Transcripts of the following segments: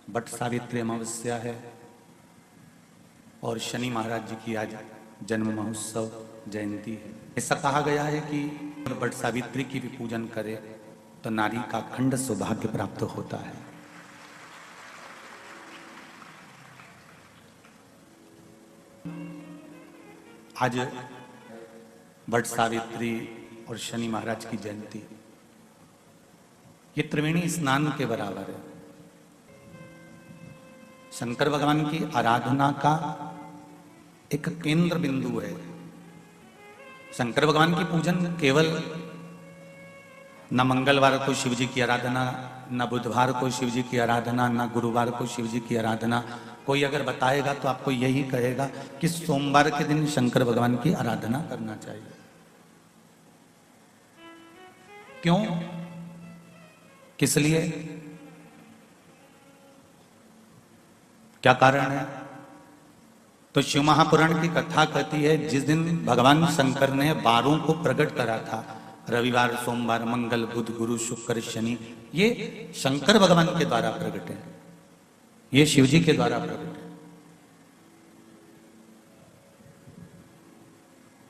वट सावित्री अमावस्या है और शनि महाराज जी की आज जन्म महोत्सव जयंती है। ऐसा कहा गया है कि वट सावित्री की भी पूजन करे तो नारी का अखंड सौभाग्य प्राप्त होता है। आज वट सावित्री और शनि महाराज की जयंती, ये त्रिवेणी स्नान के बराबर है। शंकर भगवान की आराधना का एक केंद्र बिंदु है। शंकर भगवान की पूजन केवल न मंगलवार को शिव जी की आराधना, न बुधवार को शिव जी की आराधना, न गुरुवार को शिव जी की आराधना। कोई अगर बताएगा तो आपको यही कहेगा कि सोमवार के दिन शंकर भगवान की आराधना करना चाहिए। क्यों? किस लिए? क्या कारण है? तो शिव महापुराण की कथा कहती है जिस दिन भगवान शंकर ने 12 को प्रकट करा था, रविवार, सोमवार, मंगल, बुध, गुरु, शुक्र, शनि, ये शंकर भगवान के द्वारा प्रकट है, ये शिव जी के द्वारा प्रकट है।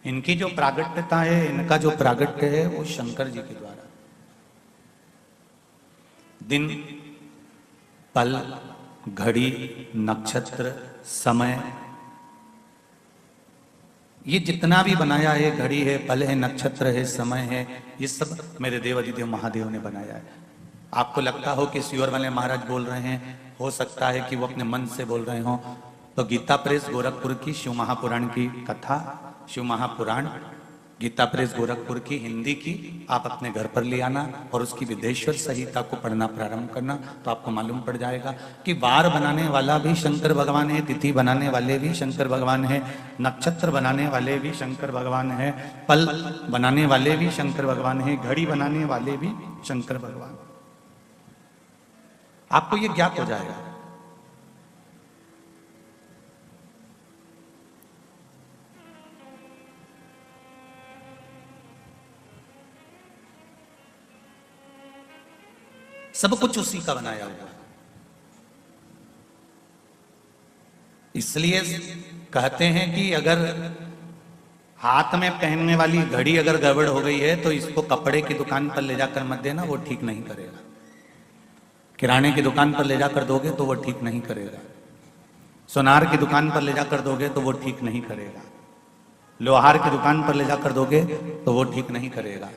इनकी जो प्रागट्यता है, इनका जो प्रागट्य है वो शंकर जी के द्वारा। दिन, पल, घड़ी, नक्षत्र, समय, ये जितना भी बनाया है, घड़ी है, पल है, नक्षत्र है, समय है, ये सब मेरे देवाधिदेव महादेव ने बनाया है। आपको लगता हो कि श्योर वाले महाराज बोल रहे हैं, हो सकता है कि वो अपने मन से बोल रहे हो, तो गीता प्रेस गोरखपुर की शिव महापुराण की कथा, शिव महापुराण गीता प्रेस गोरखपुर की हिंदी की आप अपने घर पर ले आना और उसकी विदेश्वर संहिता को पढ़ना प्रारंभ करना, तो आपको मालूम पड़ जाएगा कि वार बनाने वाला भी शंकर भगवान है, तिथि बनाने वाले भी शंकर भगवान है, नक्षत्र बनाने वाले भी शंकर भगवान है, पल बनाने वाले भी शंकर भगवान है, घड़ी बनाने वाले भी शंकर भगवान। आपको ये ज्ञात हो जाएगा। सब कुछ उसी का बनाया हुआ है। इसलिए कहते हैं कि अगर हाथ में पहनने वाली घड़ी अगर गड़बड़ हो गई है तो इसको कपड़े की दुकान पर ले जाकर मत देना, वो ठीक नहीं करेगा। किराने की दुकान पर ले जाकर दोगे तो वो ठीक नहीं करेगा। सोनार की दुकान पर ले जाकर दोगे तो वो ठीक नहीं करेगा। लोहार की दुकान पर ले जाकर दोगे तो वो ठीक नहीं करेगा।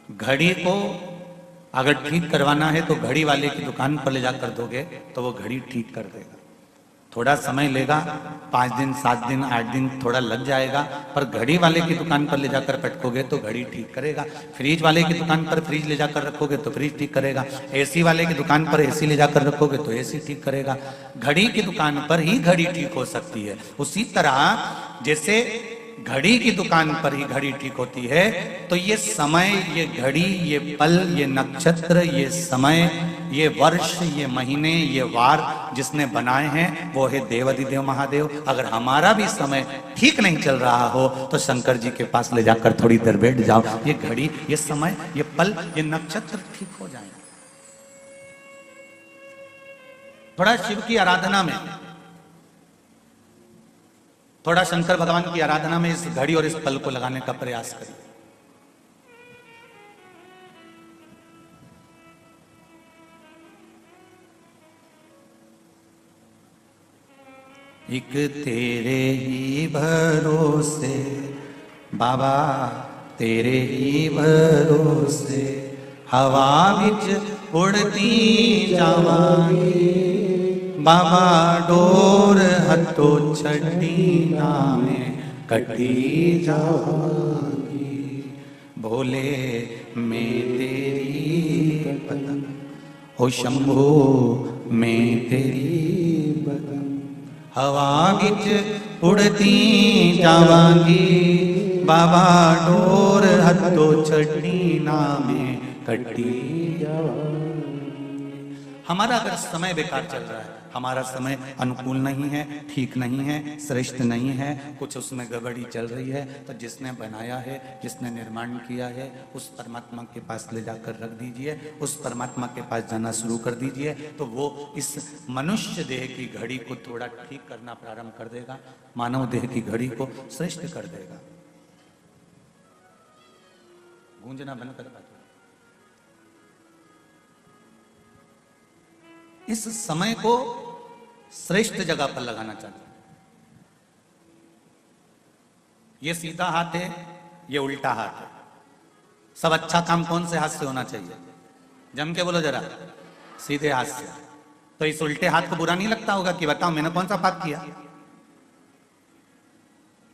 घड़ी को अगर ठीक करवाना है तो घड़ी वाले की दुकान पर ले जाकर दोगे तो वो घड़ी ठीक कर देगा। थोड़ा समय लेगा, 5 दिन, 7 दिन, 8 दिन थोड़ा लग जाएगा, पर घड़ी वाले की दुकान पर ले जाकर पटकोगे तो घड़ी ठीक करेगा। फ्रिज वाले की दुकान पर फ्रिज ले जाकर रखोगे तो फ्रिज ठीक करेगा। एसी वाले की दुकान पर एसी ले जाकर रखोगे तो एसी ठीक करेगा। घड़ी की दुकान पर ही घड़ी ठीक हो सकती है। उसी तरह जैसे घड़ी की दुकान पर ही घड़ी ठीक होती है, तो ये समय, ये घड़ी, ये पल, ये नक्षत्र, ये समय, ये वर्ष, ये महीने, ये वार जिसने बनाए हैं वो है देवाधिदेव महादेव। अगर हमारा भी समय ठीक नहीं चल रहा हो तो शंकर जी के पास ले जाकर थोड़ी देर बैठ जाओ, ये घड़ी, ये समय, ये पल, ये नक्षत्र ठीक हो जाए। थोड़ा शिव की आराधना में, थोड़ा शंकर भगवान की आराधना में इस घड़ी और इस पल को लगाने का प्रयास करिए। एक तेरे ही भरोसे बाबा, तेरे ही भरोसे हवा विच उड़ती जावांगी बाबा, डोर हथो छड़ी नामे कटी जावांगी। भोले मैं तेरी पतंग, हो शंभो मैं तेरी पतंग, हवा विच उड़ती जावांगी बाबा, डोर हथो छड़ी नामे कटी जावांगी। हमारा अगर समय बेकार चल रहा है, हमारा समय अनुकूल नहीं है, ठीक नहीं है, श्रेष्ठ नहीं है, कुछ उसमें गड़बड़ी चल रही है, तो जिसने बनाया है, जिसने निर्माण किया है, उस परमात्मा के पास ले जाकर रख दीजिए, उस परमात्मा के पास जाना शुरू कर दीजिए, तो वो इस मनुष्य देह की घड़ी को थोड़ा ठीक करना प्रारंभ कर देगा, मानव देह की घड़ी को श्रेष्ठ कर देगा। गूंजना बंद कर पाते। इस समय को श्रेष्ठ जगह पर लगाना चाहिए। ये सीधा हाथ है, ये उल्टा हाथ है। सब अच्छा काम कौन से हाथ से होना चाहिए? जम के बोलो जरा, सीधे हाथ से। तो इस उल्टे हाथ को बुरा नहीं लगता होगा कि बताओ मैंने कौन सा पाप किया?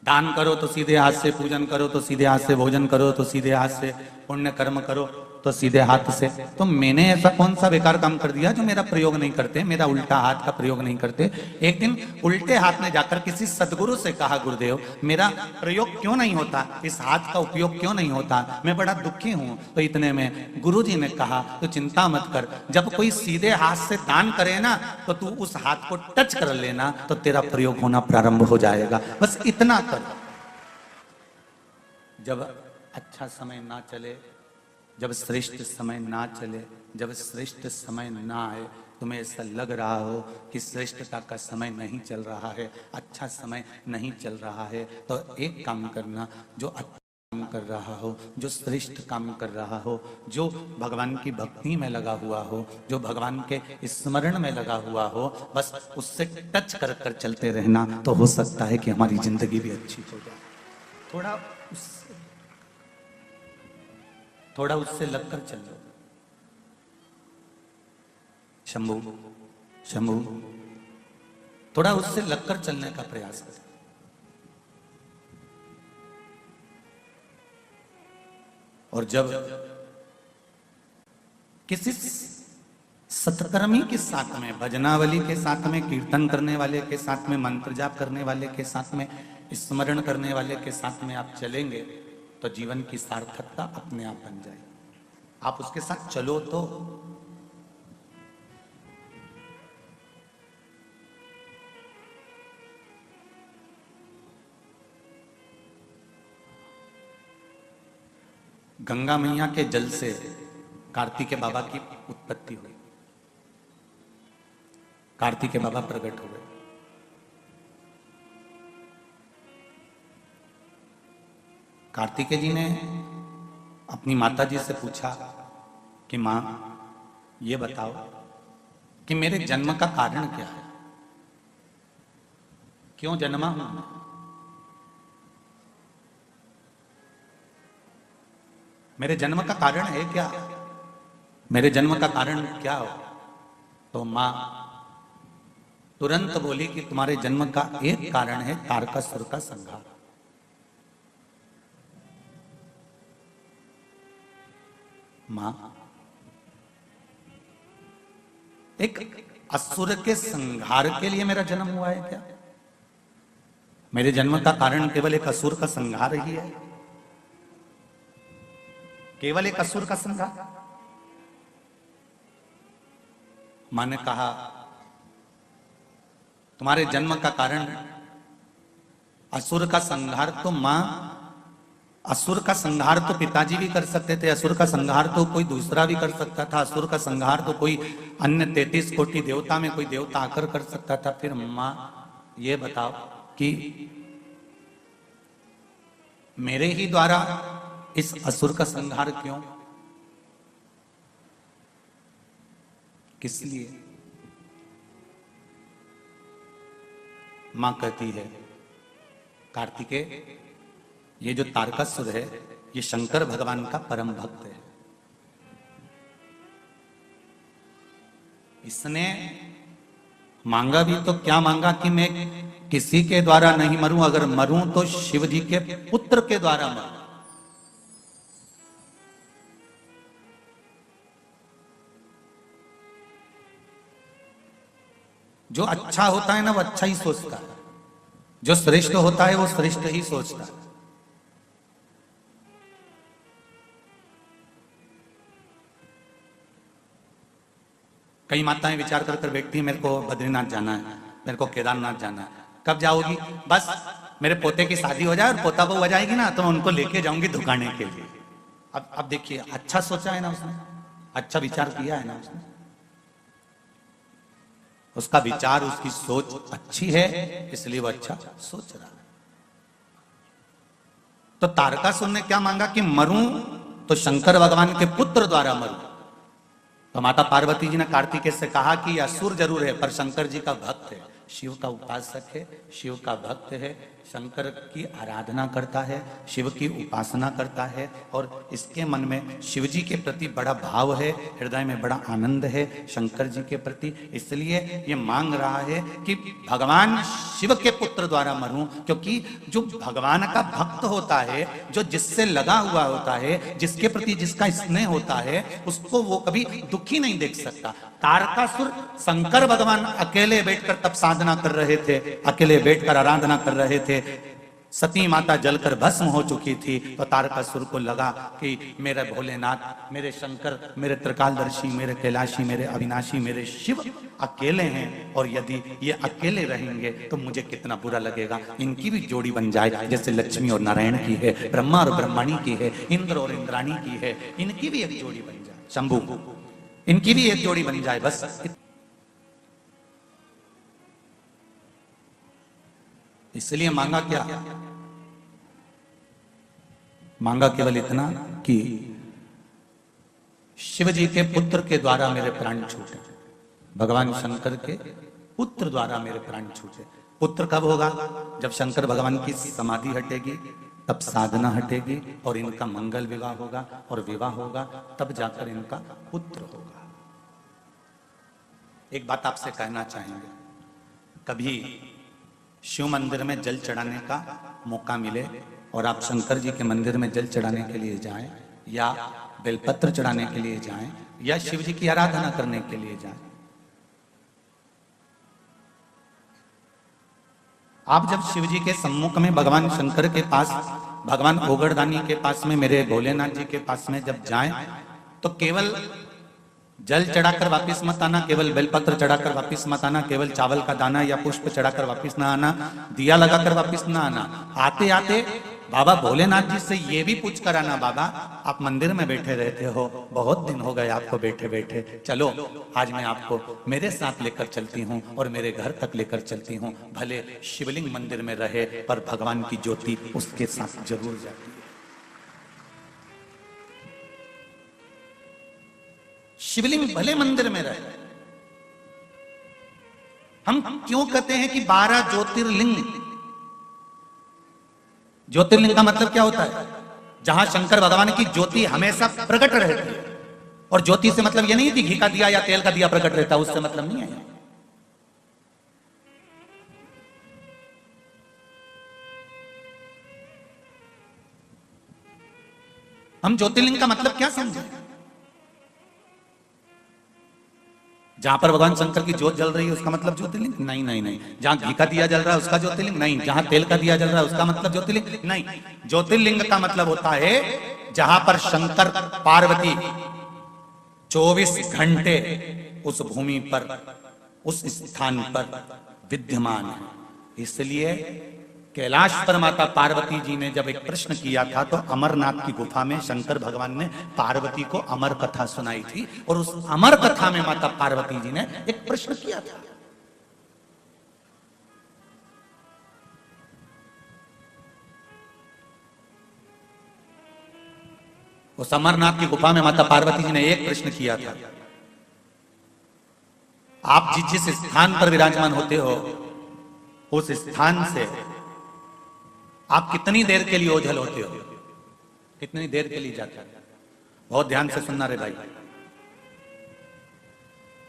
दान करो तो सीधे हाथ से, पूजन करो तो सीधे हाथ से, भोजन करो तो सीधे हाथ से, पुण्य कर्म करो तो सीधे हाथ से। तो मैंने ऐसा कौन सा बेकार काम कर दिया जो मेरा प्रयोग नहीं करते, मेरा उल्टा हाथ का प्रयोग नहीं करते? एक दिन उल्टे हाथ में जाकर किसी सदगुरु से कहा, गुरुदेव मेरा प्रयोग क्यों नहीं होता, इस हाथ का उपयोग क्यों नहीं होता, मैं बड़ा दुखी हूं। तो इतने में गुरुजी ने कहा, तो चिंता मत कर, जब कोई सीधे हाथ से दान करे ना, तो तू उस हाथ को टच कर लेना, तो तेरा प्रयोग होना प्रारंभ हो जाएगा। बस इतना कर। जब अच्छा समय ना चले, जब श्रेष्ठ समय ना चले, जब श्रेष्ठ समय ना आए, तुम्हें ऐसा लग रहा हो कि श्रेष्ठता का समय नहीं चल रहा है, अच्छा समय नहीं चल रहा है, तो एक काम करना, जो अच्छा काम कर रहा हो, जो श्रेष्ठ काम कर रहा हो, जो भगवान की भक्ति में लगा हुआ हो, जो भगवान के स्मरण में लगा हुआ हो, बस उससे टच कर कर चलते रहना, तो हो सकता है कि हमारी जिंदगी भी अच्छी हो जाए। थोड़ा उससे लगकर चल लो। शंभू शंभू, थोड़ा उससे लगकर चलने का प्रयास करें। और जब किसी सत्कर्मी के साथ में, भजनावली के साथ में, कीर्तन करने वाले के साथ में, मंत्र जाप करने वाले के साथ में, स्मरण करने वाले के साथ में आप चलेंगे, तो जीवन की सार्थकता अपने आप बन जाएगी। आप उसके साथ चलो तो। गंगा मैया के जल से कार्तिकेय बाबा की उत्पत्ति हुई, कार्तिकेय बाबा प्रकट हुए। कार्तिकेय जी ने अपनी माता जी से पूछा कि मां, ये बताओ कि मेरे जन्म का कारण क्या है, क्यों जन्मा हूं मैं? मेरे जन्म का कारण है क्या? मेरे जन्म का कारण क्या हो? तो मां तुरंत बोली कि तुम्हारे जन्म का एक कारण है तारकासुर का संहार। मां, एक असुर के संहार के लिए मेरा जन्म हुआ है क्या? मेरे जन्म का कारण केवल एक असुर का संहार ही है, केवल एक असुर का संहार। मां ने कहा, तुम्हारे जन्म का कारण असुर का संहार, तो मां असुर का संहार तो पिताजी भी कर सकते थे, असुर का संहार तो कोई दूसरा भी कर सकता था, असुर का संहार तो कोई अन्य 33 कोटि देवता में कोई देवता आकर कर सकता था। फिर मां ये बताओ कि मेरे ही द्वारा इस असुर का संहार क्यों, किस लिए? मां कहती है, कार्तिकेय, ये जो तारकासुर है, ये शंकर भगवान का परम भक्त है। इसने मांगा भी तो क्या मांगा कि मैं किसी के द्वारा नहीं मरूं, अगर मरूं तो शिव जी के पुत्र के द्वारा मरूं। जो अच्छा होता है ना, वो अच्छा ही सोचता है, जो श्रेष्ठ होता है वो श्रेष्ठ ही सोचता है। कई माताएं विचार कर कर बैठती है, मेरे को बद्रीनाथ जाना है, मेरे को केदारनाथ जाना है। कब जाओगी? बस मेरे पोते की शादी हो जाए और पोता बहू हो जाएगी ना, तो मैं उनको लेके जाऊंगी दुकाने के लिए। अब देखिए, अच्छा सोचा है ना उसने, अच्छा विचार किया है ना उसने, उसका विचार, उसकी सोच अच्छी है, इसलिए वो अच्छा सोच रहा है। तो तारकासुर ने क्या मांगा कि मरूं तो शंकर भगवान के पुत्र द्वारा मरूं। तो माता पार्वती जी ने कार्तिकेय से कहा कि असुर जरूर है पर शंकर जी का भक्त है, शिव का उपासक है, शिव का भक्त है, शंकर की आराधना करता है, शिव की उपासना करता है और इसके मन में शिव जी के प्रति बड़ा भाव है, हृदय में बड़ा आनंद है शंकर जी के प्रति, इसलिए ये मांग रहा है कि भगवान शिव के पुत्र द्वारा मरूं। क्योंकि जो भगवान का भक्त होता है, जो जिससे लगा हुआ होता है, जिसके प्रति जिसका स्नेह होता है, उसको वो कभी दुखी नहीं देख सकता। तारकासुर शंकर भगवान अकेले बैठकर तब साधना कर रहे थे, अकेले बैठकर आराधना कर रहे थे, सती माता जलकर भस्म हो चुकी थी। तो तारकासुर को लगा कि मेरे भोलेनाथ, मेरे शंकर, मेरे त्रिकालदर्शी, मेरे कैलाशी, मेरे अविनाशी, मेरे शिव अकेले हैं और यदि ये अकेले रहेंगे तो मुझे कितना बुरा लगेगा। इनकी भी जोड़ी बन जाए, जैसे लक्ष्मी और नारायण की है, ब्रह्मा और ब्रह्मणी की है, इंद्र और इंद्राणी की है, इनकी भी एक जोड़ी बन जाए, शंभु, इनकी भी एक जोड़ी बन जाए बस। इसलिए मांगा क्या? मांगा केवल इतना कि शिव जी के पुत्र के द्वारा मेरे प्राण छूटे, भगवान शंकर के पुत्र द्वारा मेरे प्राण छूटे। पुत्र कब होगा? जब शंकर भगवान की समाधि हटेगी, तब साधना हटेगी और इनका मंगल विवाह होगा, और विवाह होगा तब जाकर इनका पुत्र होगा। एक बात आपसे कहना चाहेंगे, कभी शिव मंदिर में जल चढ़ाने का मौका मिले और आप शंकर जी के मंदिर में जल चढ़ाने के लिए जाएं, या बेलपत्र चढ़ाने के लिए जाएं, या शिव जी की आराधना करने के लिए जाएं, आप जब शिव जी के सम्मुख में, भगवान शंकर के पास, भगवान ओगरदानी के पास में, मेरे भोलेनाथ जी के पास में जब जाएं, तो केवल जल चढ़ाकर वापिस मत आना, केवल बेलपत्र चढ़ाकर वापिस मत आना, केवल चावल का दाना या पुष्प चढ़ाकर वापिस ना आना, दिया लगाकर वापिस ना आना। आते आते बाबा भोलेनाथ जी से ये भी पूछ कर आना, बाबा आप मंदिर में बैठे रहते हो, बहुत दिन हो गए आपको बैठे बैठे, चलो आज मैं आपको मेरे साथ लेकर चलती हूँ और मेरे घर तक लेकर चलती हूँ। भले शिवलिंग मंदिर में रहे पर भगवान की ज्योति उसके साथ जरूर जाती है। शिवलिंग भले मंदिर में रहे। हम क्यों कहते हैं कि 12 ज्योतिर्लिंग? ज्योतिर्लिंग का मतलब क्या होता है? जहां शंकर भगवान की ज्योति हमेशा प्रकट रहती है। और ज्योति से मतलब यह नहीं कि घी का दिया या तेल का दिया प्रकट रहता है, उससे मतलब नहीं है। हम ज्योतिर्लिंग का मतलब क्या समझे? जहां पर भगवान शंकर की ज्योत जल रही है उसका मतलब ज्योतिर्लिंग? नहीं नहीं नहीं। जहां घी का दिया जल रहा है उसका ज्योतिर्लिंग? नहीं। जहां तेल का दिया जल रहा है उसका मतलब ज्योतिर्लिंग? नहीं। ज्योतिर्लिंग का मतलब होता है जहां पर शंकर पार्वती 24 घंटे उस भूमि पर, उस स्थान पर विद्यमान है। इसलिए कैलाश पर माता पार्वती जी ने जब एक प्रश्न किया था, तो अमरनाथ की गुफा में शंकर भगवान ने पार्वती को अमर कथा सुनाई थी, और उस अमर कथा में माता पार्वती जी ने एक प्रश्न किया था। उस अमरनाथ की गुफा में माता पार्वती जी ने एक प्रश्न किया था, आप जिस स्थान पर विराजमान होते हो उस स्थान से आप कितनी देर के लिए ओझल होते हो, कितनी देर के लिए जाते हो? बहुत ध्यान से सुनना रे भाई।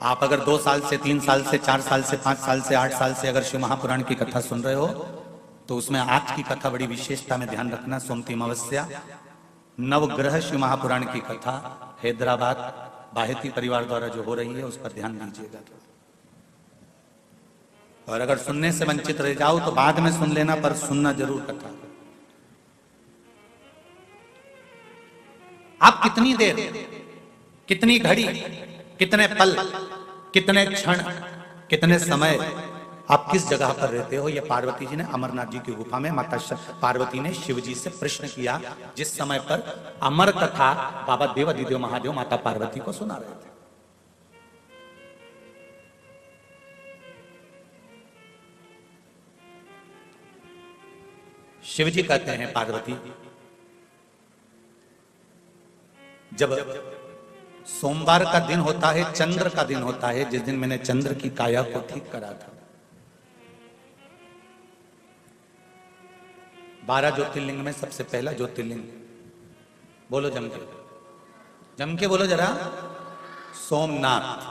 आप अगर 2 साल से, 3 साल से, 4 साल से, 5 साल से, 8 साल से अगर शिव महापुराण की कथा सुन रहे हो, तो उसमें आज की कथा बड़ी विशेषता में ध्यान रखना। सोमती अमावस्या नवग्रह शिव महापुराण की कथा हैदराबाद बाहेती परिवार द्वारा जो हो रही है उस पर ध्यान दीजिएगा। और अगर सुनने से वंचित रह जाओ तो बाद में सुन लेना, पर सुनना जरूर कथा। आप कितनी देर, कितनी घड़ी, कितने पल कितने क्षण, कितने समय आप किस जगह पर रहते हो? ये पार्वती जी ने अमरनाथ जी की गुफा में माता पार्वती ने शिव जी से प्रश्न किया, जिस समय पर अमर कथा बाबा देवादिदेव महादेव माता पार्वती को सुना रहे थे। शिव जी कहते हैं, पार्वती, जब सोमवार का दिन होता है, चंद्र का दिन होता है, जिस दिन मैंने चंद्र की काया को ठीक करा था, 12 ज्योतिर्लिंग में सबसे पहला ज्योतिर्लिंग, बोलो जम के, जम के बोलो जरा, सोमनाथ।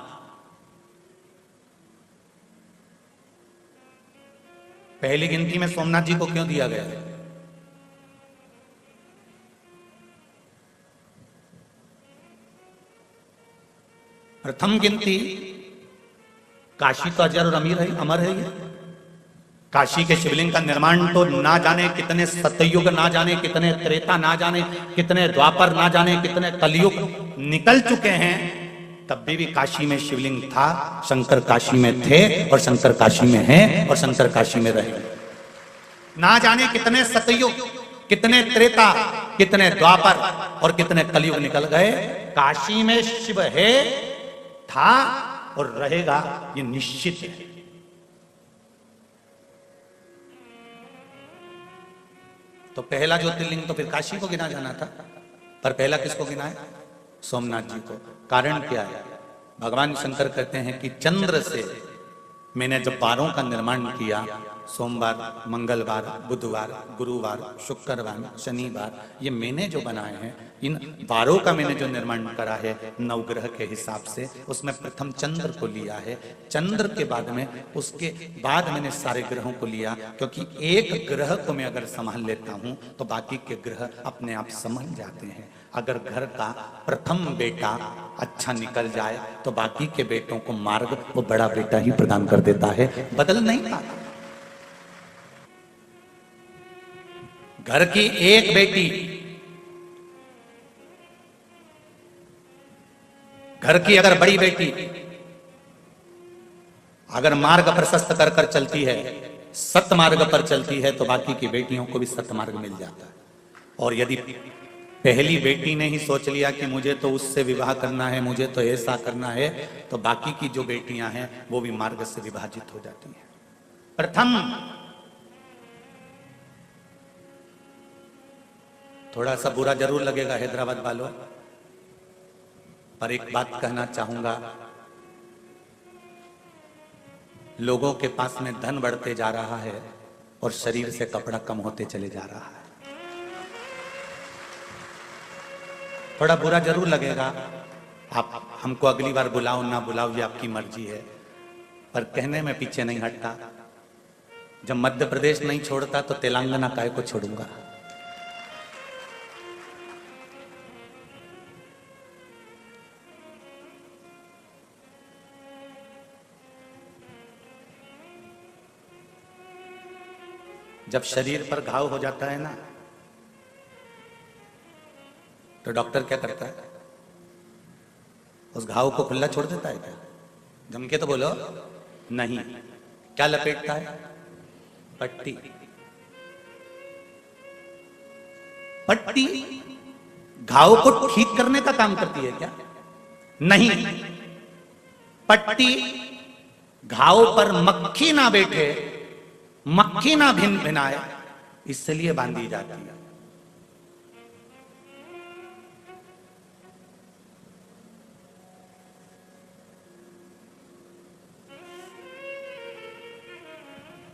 पहली गिनती में सोमनाथ जी को क्यों दिया गया? प्रथम गिनती, काशी तो अजर और अमीर है, अमर है ये। काशी के शिवलिंग का निर्माण तो ना जाने कितने सतयुग, ना जाने कितने त्रेता, ना जाने कितने द्वापर, ना जाने कितने कलयुग निकल चुके हैं, तब भी काशी में शिवलिंग था। शंकर काशी में थे और शंकर काशी में हैं और शंकर काशी में रहे। ना जाने कितने सतयुग, कितने त्रेता, कितने द्वापर और कितने कलयुग निकल गए, काशी में शिव है, था और रहेगा, ये निश्चित है। तो पहला ज्योतिर्लिंग तो फिर काशी को गिना जाना था, पर पहला किसको गिना है? सोमनाथ जी को। कारण क्या है? भगवान शंकर कहते हैं कि चंद्र से मैंने जब बारों का निर्माण किया, सोमवार, मंगलवार, बुधवार, गुरुवार, शुक्रवार, शनिवार, ये मैंने जो बनाए हैं, इन बारों का मैंने जो निर्माण करा है नवग्रह के हिसाब से, उसमें प्रथम चंद्र को लिया है, चंद्र के बाद में उसके बाद मैंने सारे ग्रहों को लिया, क्योंकि एक ग्रह को मैं अगर संभाल लेता हूं तो बाकी के ग्रह अपने आप संभल जाते हैं। अगर घर का प्रथम बेटा अच्छा निकल जाए तो बाकी के बेटों को मार्ग वो बड़ा बेटा ही प्रदान कर देता है, बदल नहीं पाता। घर की एक बेटी, घर की अगर बड़ी बेटी अगर मार्ग प्रशस्त कर कर चलती है, सतमार्ग पर चलती है, तो बाकी की बेटियों को भी सतमार्ग मिल जाता है। और यदि पहली बेटी ने ही सोच लिया कि मुझे तो उससे विवाह करना है, मुझे तो ऐसा करना है, तो बाकी की जो बेटियां हैं वो भी मार्ग से विभाजित हो जाती हैं। प्रथम थोड़ा सा बुरा जरूर लगेगा हैदराबाद वालों, पर एक बात कहना चाहूंगा, लोगों के पास में धन बढ़ते जा रहा है और शरीर से कपड़ा कम होते चले जा रहा है। थोड़ा बुरा जरूर लगेगा, आप हमको अगली बार बुलाओ ना बुलाओ ये आपकी मर्जी है, पर कहने में पीछे नहीं हटता। जब मध्य प्रदेश नहीं छोड़ता तो तेलंगाना काहे को छोड़ूंगा। जब शरीर पर घाव हो जाता है ना, तो डॉक्टर क्या करता है? उस घाव को खुला छोड़ देता है क्या? जम के तो बोलो नहीं। क्या लपेटता है? पट्टी। पट्टी घाव को ठीक करने का काम करती है क्या? नहीं। पट्टी घाव पर मक्खी ना बैठे, मक्खी ना भिन भिनाए, इसलिए बांधी जाती है।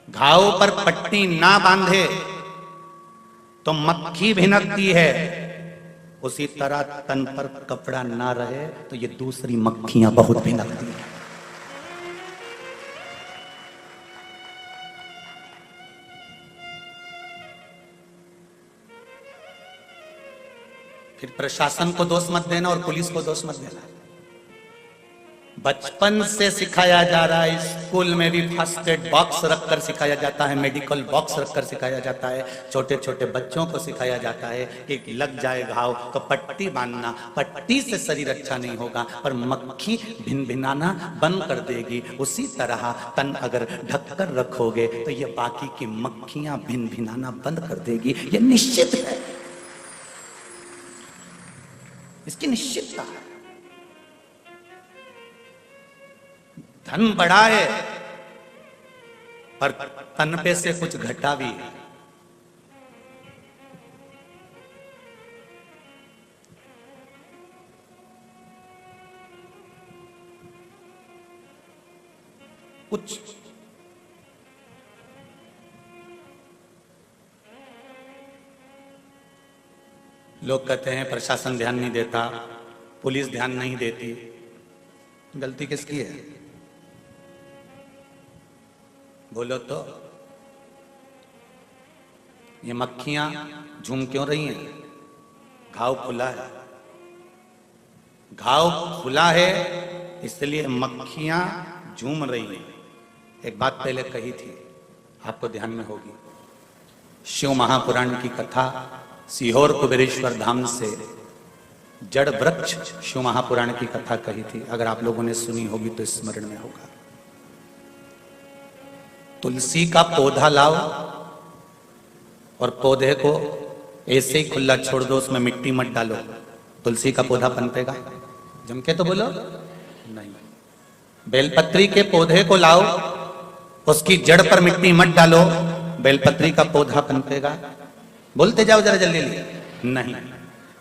घाव पर पट्टी ना बांधे तो मक्खी भिनकती है, उसी तरह तन पर कपड़ा ना रहे तो ये दूसरी मक्खियां बहुत भिनकती हैं। फिर प्रशासन को दोष मत देना और पुलिस को दोष मत देना। बचपन से सिखाया जा रहा है। स्कूल में भी फर्स्ट एड बॉक्स रखकर सिखाया जाता है, मेडिकल बॉक्स रखकर सिखाया जाता है। छोटे छोटे बच्चों को सिखाया जाता है कि लग जाए घाव तो पट्टी बांधना, पट्टी से शरीर अच्छा नहीं होगा, पर मक्खी भिन भिनाना बंद कर देगी। उसी तरह तन अगर ढककर रखोगे तो ये बाकी की मक्खियां भिन भिनाना बंद कर देगी। ये निश्चित है, इसकी निश्चितता है। धन बढ़ा है पर तन पे से कुछ घटा भी है। कुछ लोग कहते हैं प्रशासन ध्यान नहीं देता, पुलिस ध्यान नहीं देती। गलती किसकी है? बोलो तो। ये मक्खियां झूम क्यों रही हैं? घाव खुला है, घाव खुला है इसलिए मक्खियां झूम रही हैं। एक बात पहले कही थी, आपको ध्यान में होगी। शिव महापुराण की कथा सीहोर कुबेरेश्वर धाम से जड़ वृक्ष शिव महापुराण की कथा कही थी। अगर आप लोगों ने सुनी होगी तो स्मरण में होगा। तुलसी का पौधा लाओ और पौधे को ऐसे ही खुला छोड़ दो, उसमें मिट्टी मत डालो, तुलसी का पौधा पनपेगा? जम के तो बोलो नहीं। बेलपत्री के पौधे को लाओ, उसकी जड़ पर मिट्टी मत डालो, बेलपत्री का पौधा पनपेगा? बोलते जाओ जरा जल्दी जल्दी। नहीं।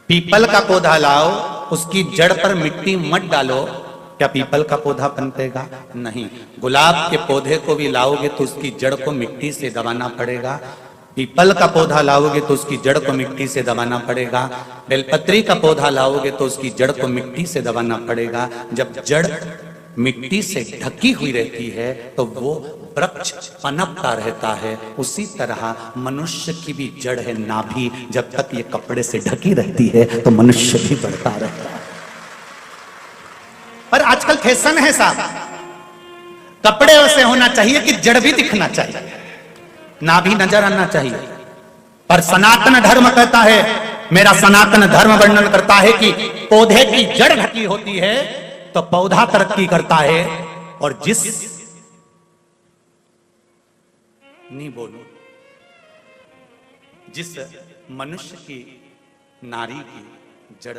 पीपल का पौधा लाओ, उसकी जड़ पर मिट्टी मत डालो, क्या पीपल का पौधा पनपेगा? नहीं। गुलाब के पौधे को भी लाओगे तो उसकी जड़ को मिट्टी से दबाना पड़ेगा। पीपल का पौधा लाओगे तो उसकी जड़ को मिट्टी से दबाना पड़ेगा। बेलपत्री का पौधा लाओगे तो उसकी जड़ को मिट्टी से दबाना पड़ेगा। जब जड़ मिट्टी से ढकी हुई रहती है तो वो वृक्ष पनपता रहता है। उसी तरह मनुष्य की भी जड़ है नाभि, जब तक ये कपड़े से ढकी रहती है तो मनुष्य भी बढ़ता रहता है। पर आजकल फैशन है साहब, कपड़े वैसे होना चाहिए कि जड़ भी दिखना चाहिए, नाभि नजर आना चाहिए। पर सनातन धर्म कहता है, मेरा सनातन धर्म वर्णन करता है कि पौधे की जड़ ढकी होती है तो पौधा तरक्की करता है। और जिस मनुष्य की नारी की जड़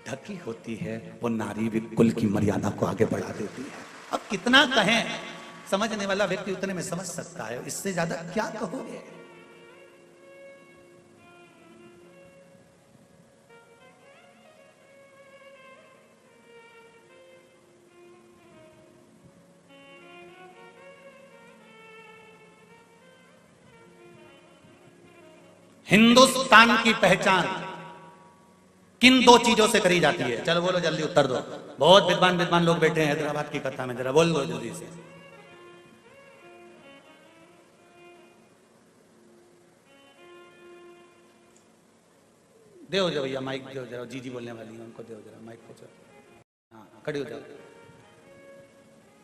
ढकी होती है वो नारी भी कुल की मर्यादा को आगे बढ़ा देती है। अब कितना कहें, समझने वाला व्यक्ति उतने में समझ सकता है, इससे ज्यादा क्या कहोगे? हिंदुस्तान की पहचान किन दो चीजों से करी जाती है? चलो बोलो जल्दी उत्तर दो। बहुत विद्वान लोग बैठे हैं हैदराबाद की कथा में, जरा बोल दो जल्दी से। दो जरा भैया माइक दो जरा, जी बोलने वाली है उनको दो जरा माइक को। हाँ खड़ी हो जाओ।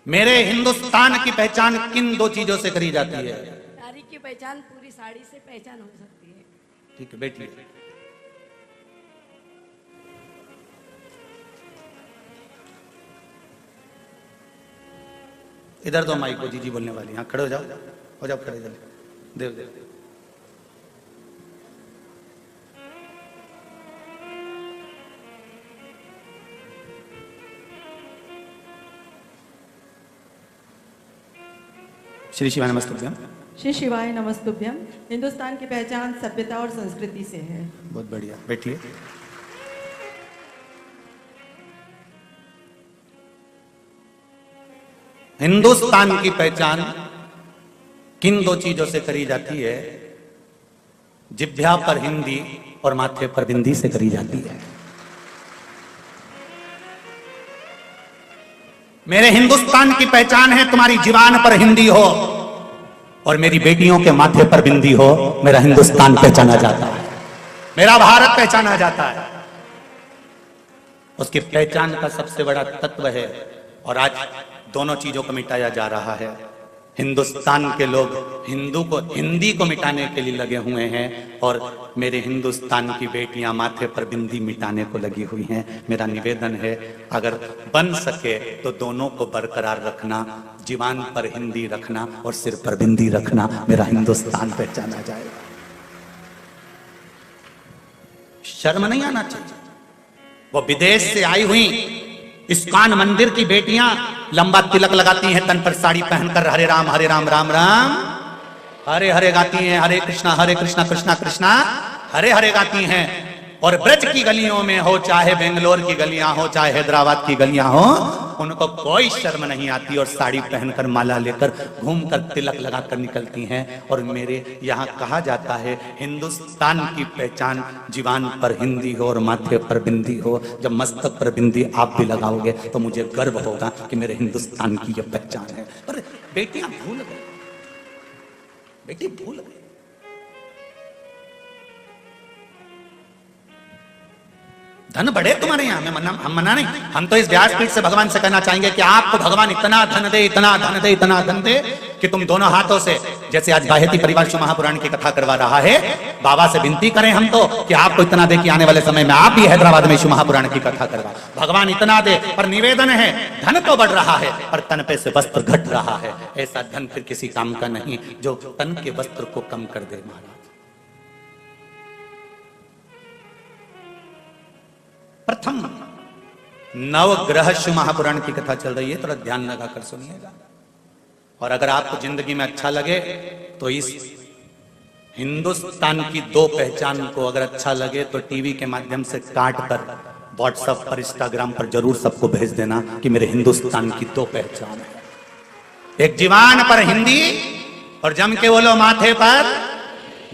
मेरे हिंदुस्तान की पहचान किन दो चीजों से करी जाती है? नारी की पहचान पूरी साड़ी से पहचान हो सकती है। ठीक है बैठिए। इधर दो माइक को, जी बोलने वाली। हाँ खड़े हो जाओ खड़े जल्दी। देव श्री शिवाय नमस्तुभ्यम। श्री शिवाय नमस्तुभ्यम। हिंदुस्तान की पहचान सभ्यता और संस्कृति से है। बहुत बढ़िया, बैठिए। हिंदुस्तान की पहचान किन दो चीजों से करी जाती है? जिह्वा पर हिंदी और माथे पर बिंदी से करी जाती है। मेरे हिंदुस्तान की पहचान है तुम्हारी जीवान पर हिंदी हो और मेरी बेटियों के माथे पर बिंदी हो। मेरा हिंदुस्तान पहचाना जाता है, मेरा भारत पहचाना जाता है। उसकी पहचान का सबसे बड़ा तत्व है और आज दोनों चीजों को मिटाया जा रहा है। हिंदुस्तान के लोग हिंदी को मिटाने के लिए लगे हुए हैं और मेरे हिंदुस्तान की बेटियां माथे पर बिंदी मिटाने को लगी हुई हैं। मेरा निवेदन है, अगर बन सके तो दोनों को बरकरार रखना, जीवान पर हिंदी रखना और सिर पर बिंदी रखना, मेरा हिंदुस्तान पहचाना जाएगा। शर्म नहीं आना चाहिए। वो विदेश से आई हुई इस्कॉन मंदिर की बेटियां लंबा तिलक लगाती हैं, तन पर साड़ी पहनकर हरे राम राम राम हरे हरे गाती हैं, हरे कृष्णा कृष्णा कृष्णा हरे हरे गाती हैं। और ब्रज की गलियों में हो, चाहे बेंगलोर की गलियां हो, चाहे हैदराबाद की गलियां हो, उनको कोई शर्म नहीं आती और साड़ी पहनकर माला लेकर घूमकर तिलक लगाकर निकलती हैं। और मेरे यहाँ कहा जाता है हिंदुस्तान की पहचान जीवान पर हिंदी हो और माथे पर बिंदी हो। जब मस्तक पर बिंदी आप भी लगाओगे तो मुझे गर्व होगा कि मेरे हिंदुस्तान की यह पहचान है। पर बेटियां भूल गई, बेटी भूल गई। धन बढ़े तुम्हारे यहाँ, हम मना नहीं। हम तो इस व्यासपीठ से भगवान से कहना चाहेंगे कि आपको भगवान इतना धन दे, इतना धन दे, इतना धन दे कि तुम दोनों हाथों से, जैसे आज बाहेती परिवार शिव महापुराण की कथा करवा रहा है, बाबा से विनती करें हम तो कि आपको इतना दे कि आने वाले समय में आप भी हैदराबाद में शिव महापुराण की कथा करवा। भगवान इतना दे, पर निवेदन है, धन तो बढ़ रहा है पर तन पे से वस्त्र घट रहा है। ऐसा धन फिर किसी काम का नहीं जो तन के वस्त्र को कम कर दे। महाराज प्रथम नवग्रह शिव महापुराण की कथा चल रही है, थोड़ा ध्यान लगाकर सुनिएगा। और अगर आपको जिंदगी में अच्छा लगे तो इस हिंदुस्तान की दो पहचान को अगर अच्छा लगे तो टीवी के माध्यम से काट कर व्हाट्सएप पर, इंस्टाग्राम पर जरूर सबको भेज देना कि मेरे हिंदुस्तान की दो पहचान है। एक जीवान पर हिंदी और जम के बोलो माथे पर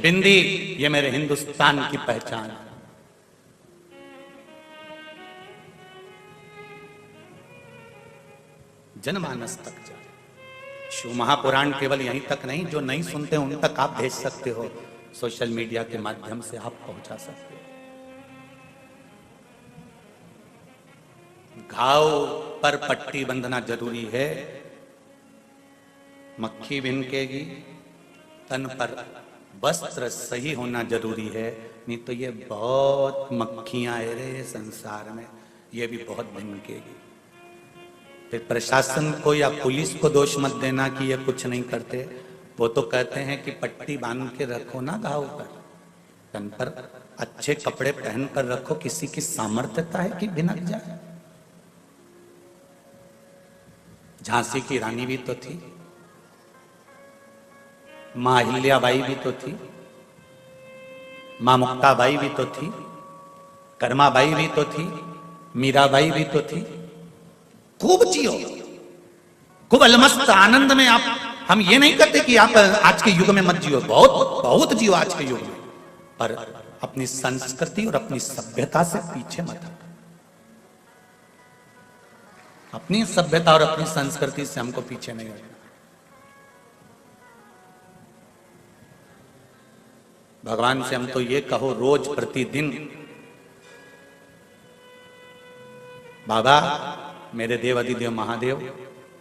बिंदी, ये मेरे हिंदुस्तान की पहचान है। जनमानस तक जाए। शिव महापुराण केवल यहीं तक नहीं, जो नहीं सुनते उन तक आप भेज सकते हो, सोशल मीडिया के माध्यम से आप पहुंचा सकते हो। घाव पर पट्टी बंधना जरूरी है। मक्खी भिनकेगी, तन पर वस्त्र सही होना जरूरी है, नहीं तो ये बहुत मक्खियां है रे संसार में, ये भी बहुत भिनकेगी। फिर प्रशासन को या पुलिस को दोष मत देना कि ये कुछ नहीं करते। वो तो कहते हैं कि पट्टी बांध के रखो ना घाव पर, तन पर अच्छे कपड़े पहन कर रखो। किसी की सामर्थ्यता है कि भिनक जाए। झांसी की रानी भी तो थी, मां अहिल्याबाई भी तो थी, मां मुक्ताबाई भी तो थी, कर्माबाई भी तो थी, मीराबाई भी तो थी। खूब जियो, खूब अलमस्त आनंद में आप। हम ये नहीं कहते कि आप आज के युग में मत जियो, बहुत बहुत जियो आज के युग में, पर अपनी संस्कृति और अपनी सभ्यता से पीछे मत हटो। अपनी सभ्यता और अपनी संस्कृति से हमको पीछे नहीं हटना। भगवान से हम तो ये कहो रोज प्रतिदिन, बाबा मेरे देव अधिदेव महादेव,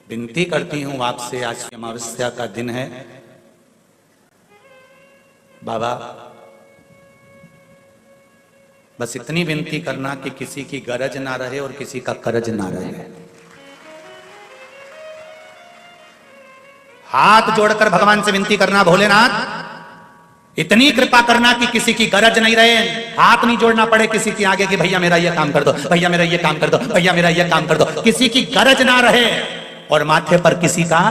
विनती करती हूं आपसे, आज अमावस्या का दिन है, बाबा बस इतनी विनती करना कि किसी की गरज ना रहे और किसी का करज ना रहे। हाथ जोड़कर भगवान से विनती करना, भोलेनाथ इतनी कृपा करना कि किसी की गरज नहीं रहे, हाथ नहीं जोड़ना पड़े किसी के आगे कि भैया मेरा ये काम कर दो, भैया मेरा ये काम कर दो, भैया मेरा ये काम कर दो। किसी की गरज ना रहे और माथे पर किसी का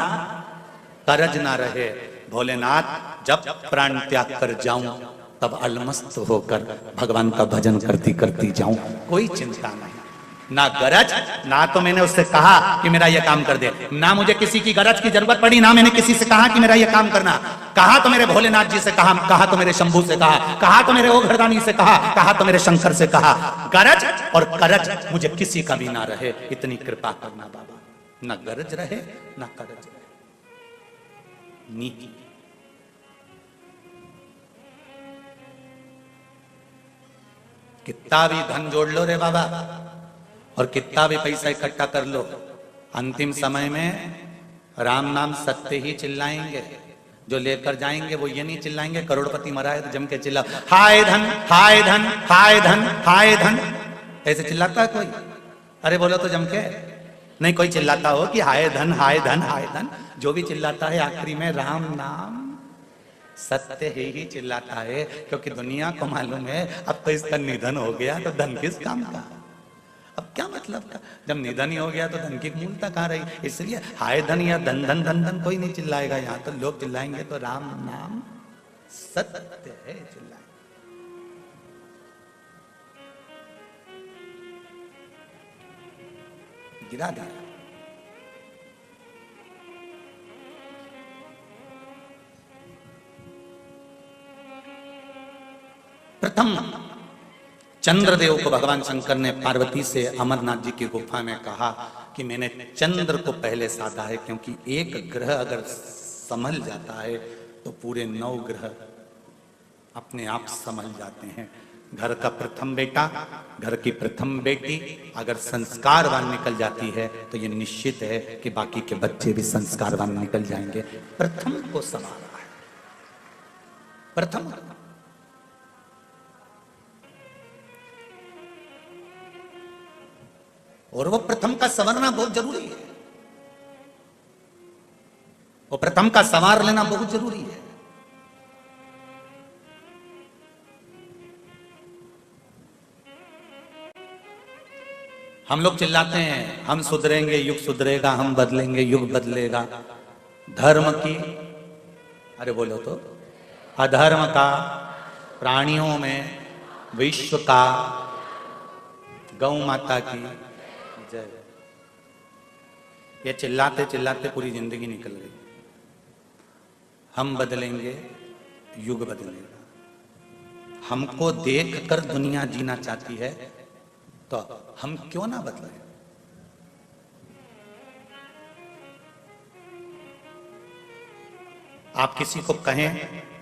करज ना रहे। भोलेनाथ जब प्राण त्याग कर जाऊं तब अलमस्त होकर भगवान का भजन करती करती जाऊं, कोई चिंता नहीं। ना गरज, ना तो मैंने उससे कहा कि मेरा यह काम कर दे, ना मुझे किसी की गरज की जरूरत पड़ी, ना मैंने किसी से कहा कि मेरा यह काम करना। कहा तो मेरे भोलेनाथ जी से कहा तो मेरे शंभू से कहा तो मेरे ओघरदानी से कहा तो मेरे शंकर से कहा। गरज और करज मुझे किसी का भी ना रहे, इतनी कृपा करना बाबा। ना गरज रहे ना करज रहे। नीति कितना भी धन जोड़ लो रे बाबा और कितना भी पैसा इकट्ठा कर लो, अंतिम समय में राम नाम सत्य ही चिल्लाएंगे। जो लेकर जाएंगे वो ये नहीं चिल्लाएंगे करोड़पति मरा है तो जम के चिल्ला हाय धन हाय धन हाय धन हाय धन, ऐसे चिल्लाता है कोई? अरे बोलो तो जम के। नहीं कोई चिल्लाता हो कि हाय धन हाय धन हाय धन। जो भी चिल्लाता है आखिरी में राम नाम सत्य ही चिल्लाता है, क्योंकि दुनिया को मालूम है अब तो इसका निधन हो गया तो धन किस काम का, अब क्या मतलब का? जब निधन ही हो गया तो धन की मूलता कहाँ रही? इसलिए हाय धन या धन धन धन धन कोई नहीं चिल्लाएगा। यहाँ तो लोग चिल्लाएंगे तो राम नाम सत्य है चिल्लाएंगे। गिरा दिया। प्रथम चंद्रदेव को भगवान शंकर ने पार्वती से अमरनाथ जी की गुफा में कहा कि मैंने चंद्र को पहले साधा है, क्योंकि एक ग्रह अगर संभल जाता है तो पूरे 9 ग्रह अपने आप संभल जाते हैं। घर का प्रथम बेटा, घर की प्रथम बेटी अगर संस्कारवान निकल जाती है तो ये निश्चित है कि बाकी के बच्चे भी संस्कारवान निकल जाएंगे। प्रथम को संवारा है, प्रथम। और वो प्रथम का संवरना बहुत जरूरी है, वो प्रथम का संवार लेना बहुत जरूरी है। हम लोग चिल्लाते हैं हम सुधरेंगे युग सुधरेगा, हम बदलेंगे युग बदलेगा। धर्म की, अरे बोलो तो, अधर्म का, प्राणियों में, विश्व का, गौ माता की जय। ये चिल्लाते चिल्लाते पूरी जिंदगी निकल गई। हम बदलेंगे युग बदलेगा। हमको देखकर दुनिया जीना चाहती है तो हम क्यों ना बदलें? आप किसी को कहें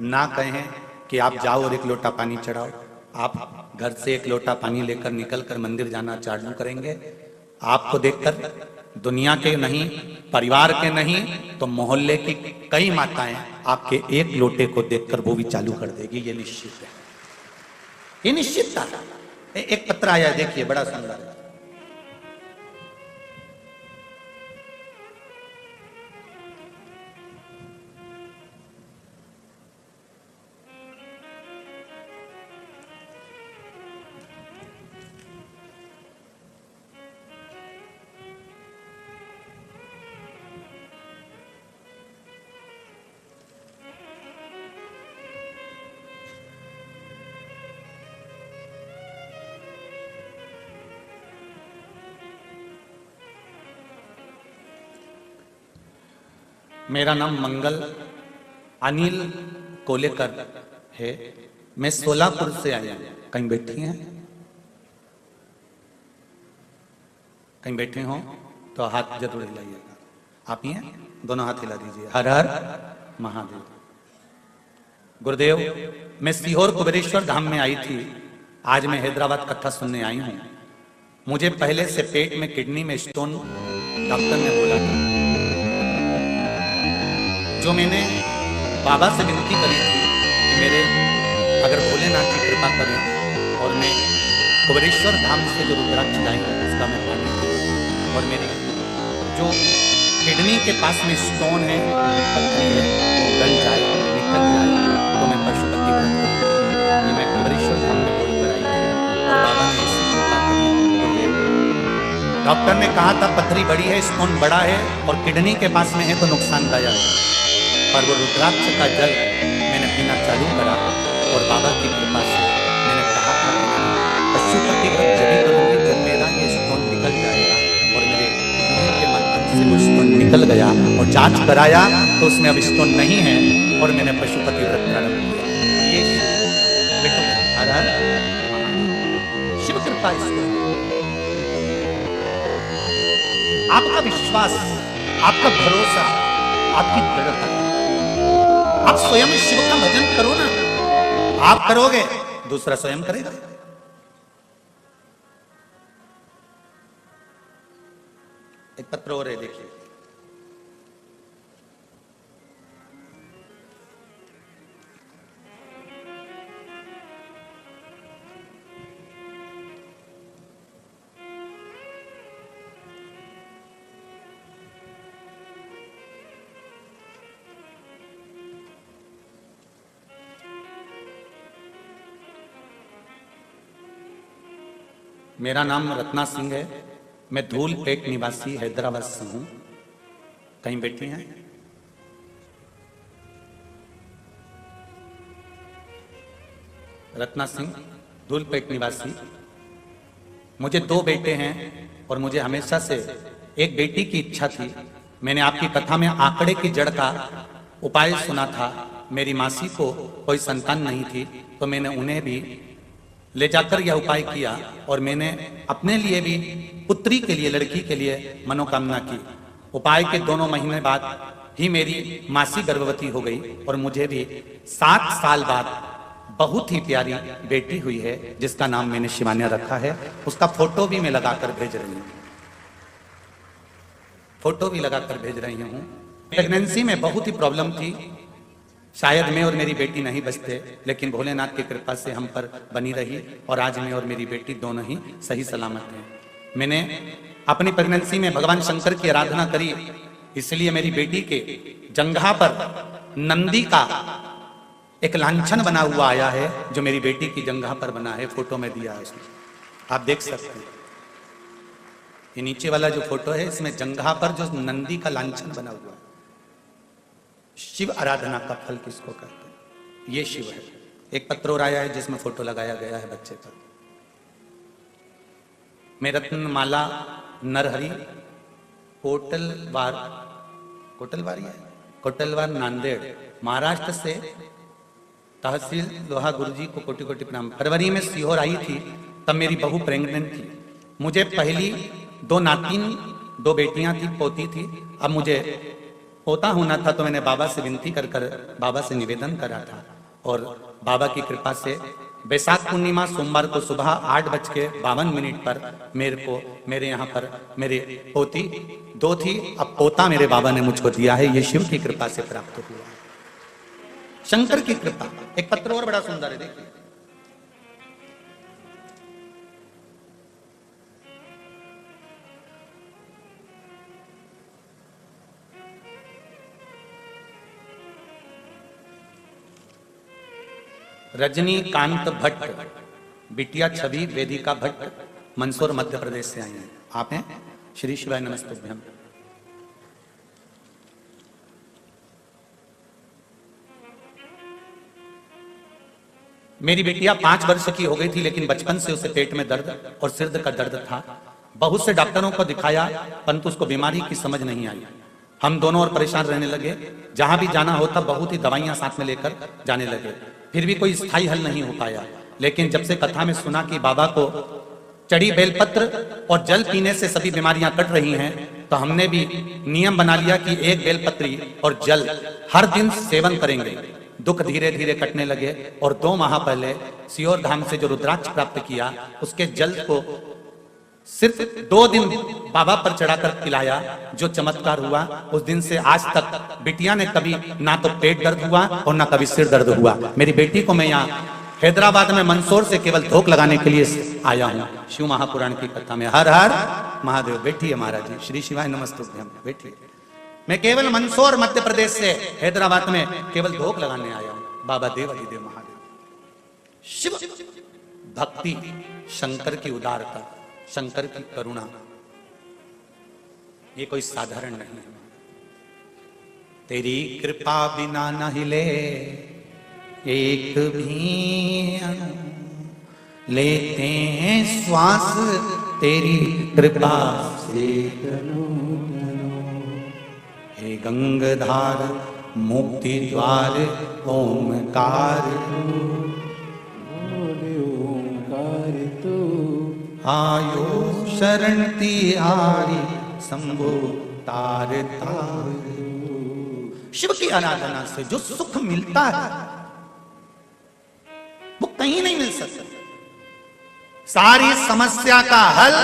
ना कहें कि आप जाओ और 1 लोटा पानी चढ़ाओ, आप घर से 1 लोटा पानी लेकर निकलकर मंदिर जाना चालू करेंगे, आपको देखकर दुनिया के नहीं, परिवार के नहीं तो मोहल्ले की कई माताएं आपके 1 लोटे को देखकर वो भी चालू कर देगी। ये निश्चित है, ये निश्चित था। एक पत्र आया देखिए, बड़ा सुंदर है। मेरा नाम मंगल अनिल कोलेकर है, मैं सोलापुर से आया हूं। कहीं बैठी हैं? कहीं बैठे हो तो हाथ जरूर हिलाइएगा। आप ही हैं? दोनों हाथ हिला दीजिए। हर हर महादेव। गुरुदेव, मैं सीहोर कुबेरेश्वर धाम में आई थी, आज मैं हैदराबाद कथा सुनने आई हूं। मुझे पहले से पेट में किडनी में स्टोन डॉक्टर ने बोला था। जो मैंने बाबा से विनती करी थी कि मेरे अगर भोलेनाथ की कृपा करें और मैं कुबेरेश्वर धाम से जो रुद्राक्ष लाई उसका मैं पानी पीऊं और मेरी जो किडनी के पास में स्टोन है, पत्थर है, वो गल जाए, निकल जाए तो मैं पशुपति व्रत करूं। ये मैं कुबेरेश्वर धाम में बोलकर आई थी और बाबा ने ऐसी कृपा करी। डॉक्टर ने कहा था पथरी बड़ी है, स्टोन बड़ा है और किडनी के पास में है तो नुकसानदायक है, पर वो रुद्राक्ष का जल मैंने पीना चालू करा और बाबा की कृपा से मैंने कहा था पशुपति व्रत जब करूंगी जब मेरा ये स्टोन निकल जाएगा, और मेरे खून के माध्यम से वो स्टोन निकल गया और जांच कराया तो उसमें अब स्टोन नहीं है और मैंने पशुपति व्रत प्रारंभ किया। ये बेटो हर हर शिव कृपा। आपका विश्वास, आपका भरोसा, आपकी दृढ़ता, आप स्वयं शिव का भजन करो ना। आप करोगे दूसरा स्वयं करेगा। एक पत्र और है, देखिए। मेरा नाम रत्ना सिंह है। मैं धूलपेट निवासी हैदराबाद से हूं। कहीं बैठी हैं? रत्ना सिंह, धूलपेट निवासी। मुझे 2 बेटे हैं और मुझे हमेशा से एक बेटी की इच्छा थी। मैंने आपकी कथा में आंकड़े की जड़ का उपाय सुना था। मेरी मासी को कोई संतान नहीं थी, तो मैंने उन्हें भी ले जाकर यह उपाय किया और मैंने अपने लिए भी पुत्री के लिए, लड़की के लिए मनोकामना की। उपाय के 2 महीने बाद ही मेरी मासी गर्भवती हो गई और मुझे भी 7 साल बाद बहुत ही प्यारी बेटी हुई है, जिसका नाम मैंने शिवान्या रखा है। उसका फोटो भी मैं लगाकर भेज रही हूँ, फोटो भी लगाकर भेज रही हूँ। प्रेगनेंसी में बहुत ही प्रॉब्लम थी। शायद मैं और मेरी बेटी नहीं बचते, लेकिन भोलेनाथ की कृपा से हम पर बनी रही और आज मैं और मेरी बेटी दोनों ही सही सलामत हैं। मैंने अपनी प्रेगनेंसी में भगवान शंकर की आराधना करी, इसलिए मेरी बेटी के जंघा पर नंदी का एक लांछन बना हुआ आया है, जो मेरी बेटी की जंघा पर बना है। फोटो में दिया है उसमें, आप देख सकते हैं। ये नीचे वाला जो फोटो है, इसमें जंघा पर जो नंदी का लांछन बना हुआ है। शिव आराधना का फल किसको कहते हैं? ये शिव है। एक पत्र और आया है जिसमें फोटो लगाया गया है बच्चे पर। मैं रत्नमाला नरहरी कोटलवार नांदेड़ महाराष्ट्र से तहसील लोहा गुरुजी को कोटि कोटि प्रणाम। फरवरी में सीहोर आई थी, तब मेरी बहू प्रेग्नेंट थी। मुझे पहली 2 नातिन, 2 बेटियां थी, पोती थी। अब मुझे पोता होना था, तो मैंने बाबा से विनती कर बाबा से निवेदन करा था और बाबा की कृपा से बैसाख पूर्णिमा सोमवार को सुबह 8:52 पर मेरे यहाँ पर मेरी पोती 2 थी, अब पोता मेरे बाबा ने मुझको दिया है। ये शिव की कृपा से प्राप्त हुआ, शंकर की कृपा। एक पत्र और बड़ा सुंदर है, देखिए। रजनीकांत भट्ट, बिटिया छवि वेदिका भट्ट, मंदसौर मध्य प्रदेश से आई हैं। आप हैं? श्री शिवाय नमस्तुभ्यम। मेरी बिटिया 5 वर्ष की हो गई थी, लेकिन बचपन से उसे पेट में दर्द और सिर का दर्द था। बहुत से डॉक्टरों को दिखाया, परंतु उसको बीमारी की समझ नहीं आई। हम दोनों और परेशान रहने लगे। जहां भी जाना होता बहुत ही दवाइयां साथ में लेकर जाने लगे, फिर भी कोई स्थायी हल नहीं हो पाया। लेकिन जब से कथा में सुना कि बाबा को चढ़ी बेलपत्र और जल पीने से सभी बीमारियां कट रही हैं, तो हमने भी नियम बना लिया कि 1 बेलपत्री और जल हर दिन सेवन करेंगे। दुख धीरे धीरे कटने लगे और 2 माह पहले सीहोर धाम से जो रुद्राक्ष प्राप्त किया, उसके जल को सिर्फ 2 दिन बाबा पर चढ़ाकर पिलाया। जो चमत्कार हुआ, उस दिन से आज तक बिटिया ने कभी ना तो पेट दर्द हुआ और ना कभी सिर दर्द हुआ। मेरी बेटी को मैं यहाँ हैदराबाद में मंदसौर से केवल धोख लगाने के लिए आया हूँ। शिव महापुराण की कथा में हर हर महादेव। बैठिए महाराज जी, श्री शिवाय नमस्तुभ्यम। बैठिए। मैं केवल मंदसौर मध्य प्रदेश से हैदराबाद में केवल धोख लगाने आया हूँ। बाबा देवाधिदेव महादेव। शिव भक्ति, शंकर की उदारता, शंकर की करुणा, ये कोई साधारण नहीं है। तेरी कृपा बिना न हिले एक भी अणु, लेते हैं श्वास तेरी कृपा से। हे गंगाधार मुक्ति द्वार ओमकार, आयो शरण तिहारी शंभो तार तार। शिव की आराधना से जो सुख मिलता है वो कहीं नहीं मिल सकता। सारी समस्या का हल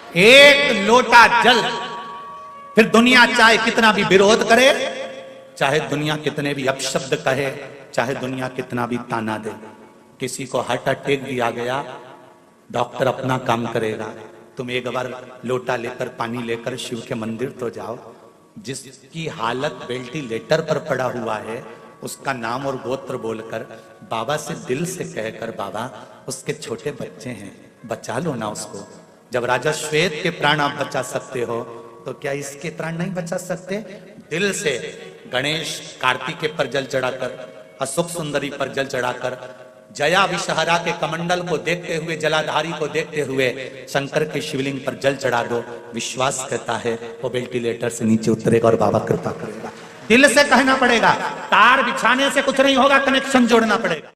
एक लोटा जल, फिर दुनिया चाहे कितना भी विरोध करे, चाहे दुनिया कितने भी अपशब्द कहे, चाहे दुनिया कितना भी ताना दे, किसी को हार्ट अटैक दिया गया, डॉक्टर अपना काम करेगा। तुम एक बार लोटा लेकर पानी लेकर शिव के मंदिर तो जाओ। जिसकी हालत वेंटिलेटर पर पड़ा हुआ है, उसका नाम और गोत्र बोलकर बाबा से दिल से कहकर, बाबा उसके छोटे बच्चे हैं, बचा लो ना उसको। जब राजा श्वेत के प्राण आप बचा सकते हो, तो क्या इसके प्राण नहीं बचा सकते? दिल से गणेश कार्तिकेय पर जल चढ़ाकर, अशोक सुंदरी पर जल चढ़ाकर, जया विषहरा के कमंडल को देखते हुए, जलाधारी को देखते हुए शंकर के शिवलिंग पर जल चढ़ा दो। विश्वास कहता है वो वेंटिलेटर से नीचे उतरेगा और बाबा कृपा करेगा। दिल से कहना पड़ेगा, तार बिछाने से कुछ नहीं होगा, कनेक्शन जोड़ना पड़ेगा।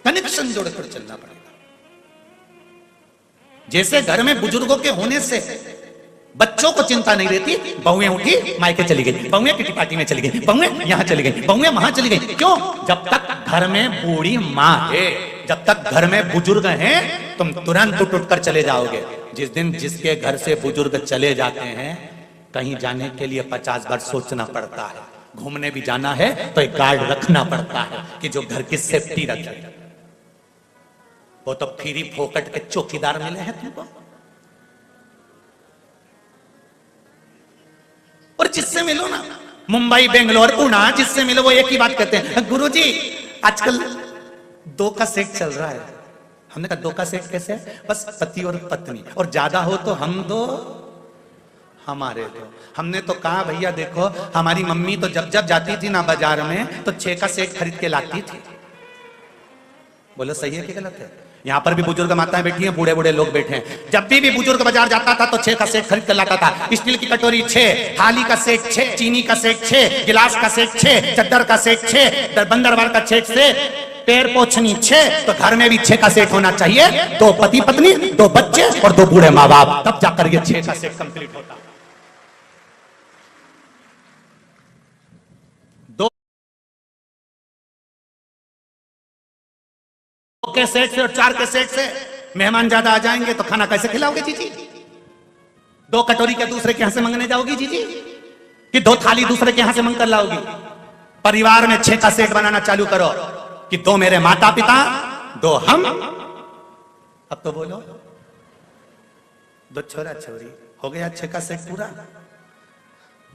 कनेक्शन जोड़कर चलना पड़ेगा। जैसे घर में बुजुर्गों के होने से बच्चों को चिंता नहीं रहती, बहुएं उठी मायके चली गई, बहुएं किटी पार्टी में चली गई, बहुएं यहां चली गई, बहुएं वहां चली गई। क्यों? जब तक घर में बूढ़ी मां है, जब तक घर में बुजुर्ग हैं, तुम तुरंत उठ कर चले जाओगे। जिस दिन जिसके घर से बुजुर्ग चले जाते हैं, कहीं जाने के लिए 50 बार सोचना पड़ता है। घूमने भी जाना है तो एक गार्ड रखना पड़ता है कि जो घर की सेफ्टी रखे। वो तो फ्री फोकट के चौकीदार मिले हैं तुमको। और जिससे मिलो ना, मुंबई, बेंगलोर, पुणे, जिससे मिलो वो एक ही बात कहते हैं, गुरुजी आजकल 2 का सेट चल रहा है। हमने कहा 2 का सेट कैसे? बस पति और पत्नी, और ज्यादा हो तो हम 2 हमारे 2। हमने तो कहा भैया देखो, हमारी मम्मी तो जब जब जाती थी ना बाजार में, तो 6 का सेट खरीद के लाती थी। बोलो सही है कि गलत है? यहां पर भी बुजुर्ग माताएं बैठी हैं, बूढ़े बूढ़े लोग बैठे हैं। जब भी बुजुर्ग बाजार जाता था तो 6 का सेट खरीद कर लाता था। स्टील की कटोरी 6, थाली का सेट 6, चीनी का सेट 6, गिलास का सेट 6, चद्दर का सेट 6, बंदरवार का सेट से, पैर पोछनी 6। तो घर में भी 6 का सेट होना चाहिए। 2 पति पत्नी, 2 बच्चे और 2 बूढ़े माँ बाप, तब जाकर ये 6 का सेट कंप्लीट होता। के सेट से और 4 के सेट से मेहमान ज्यादा आ जाएंगे तो खाना कैसे खिलाओगे जीजी? 2 कटोरी के दूसरे के यहां से मंगने जाओगी जीजी, कि 2 थाली दूसरे के यहां से मंग कर लाओगी? परिवार में 6 का सेट बनाना चालू करो कि 2 मेरे माता पिता, 2 हम। अब तो बोलो 2 छोरा छोरी, हो गया 6 का सेट पूरा।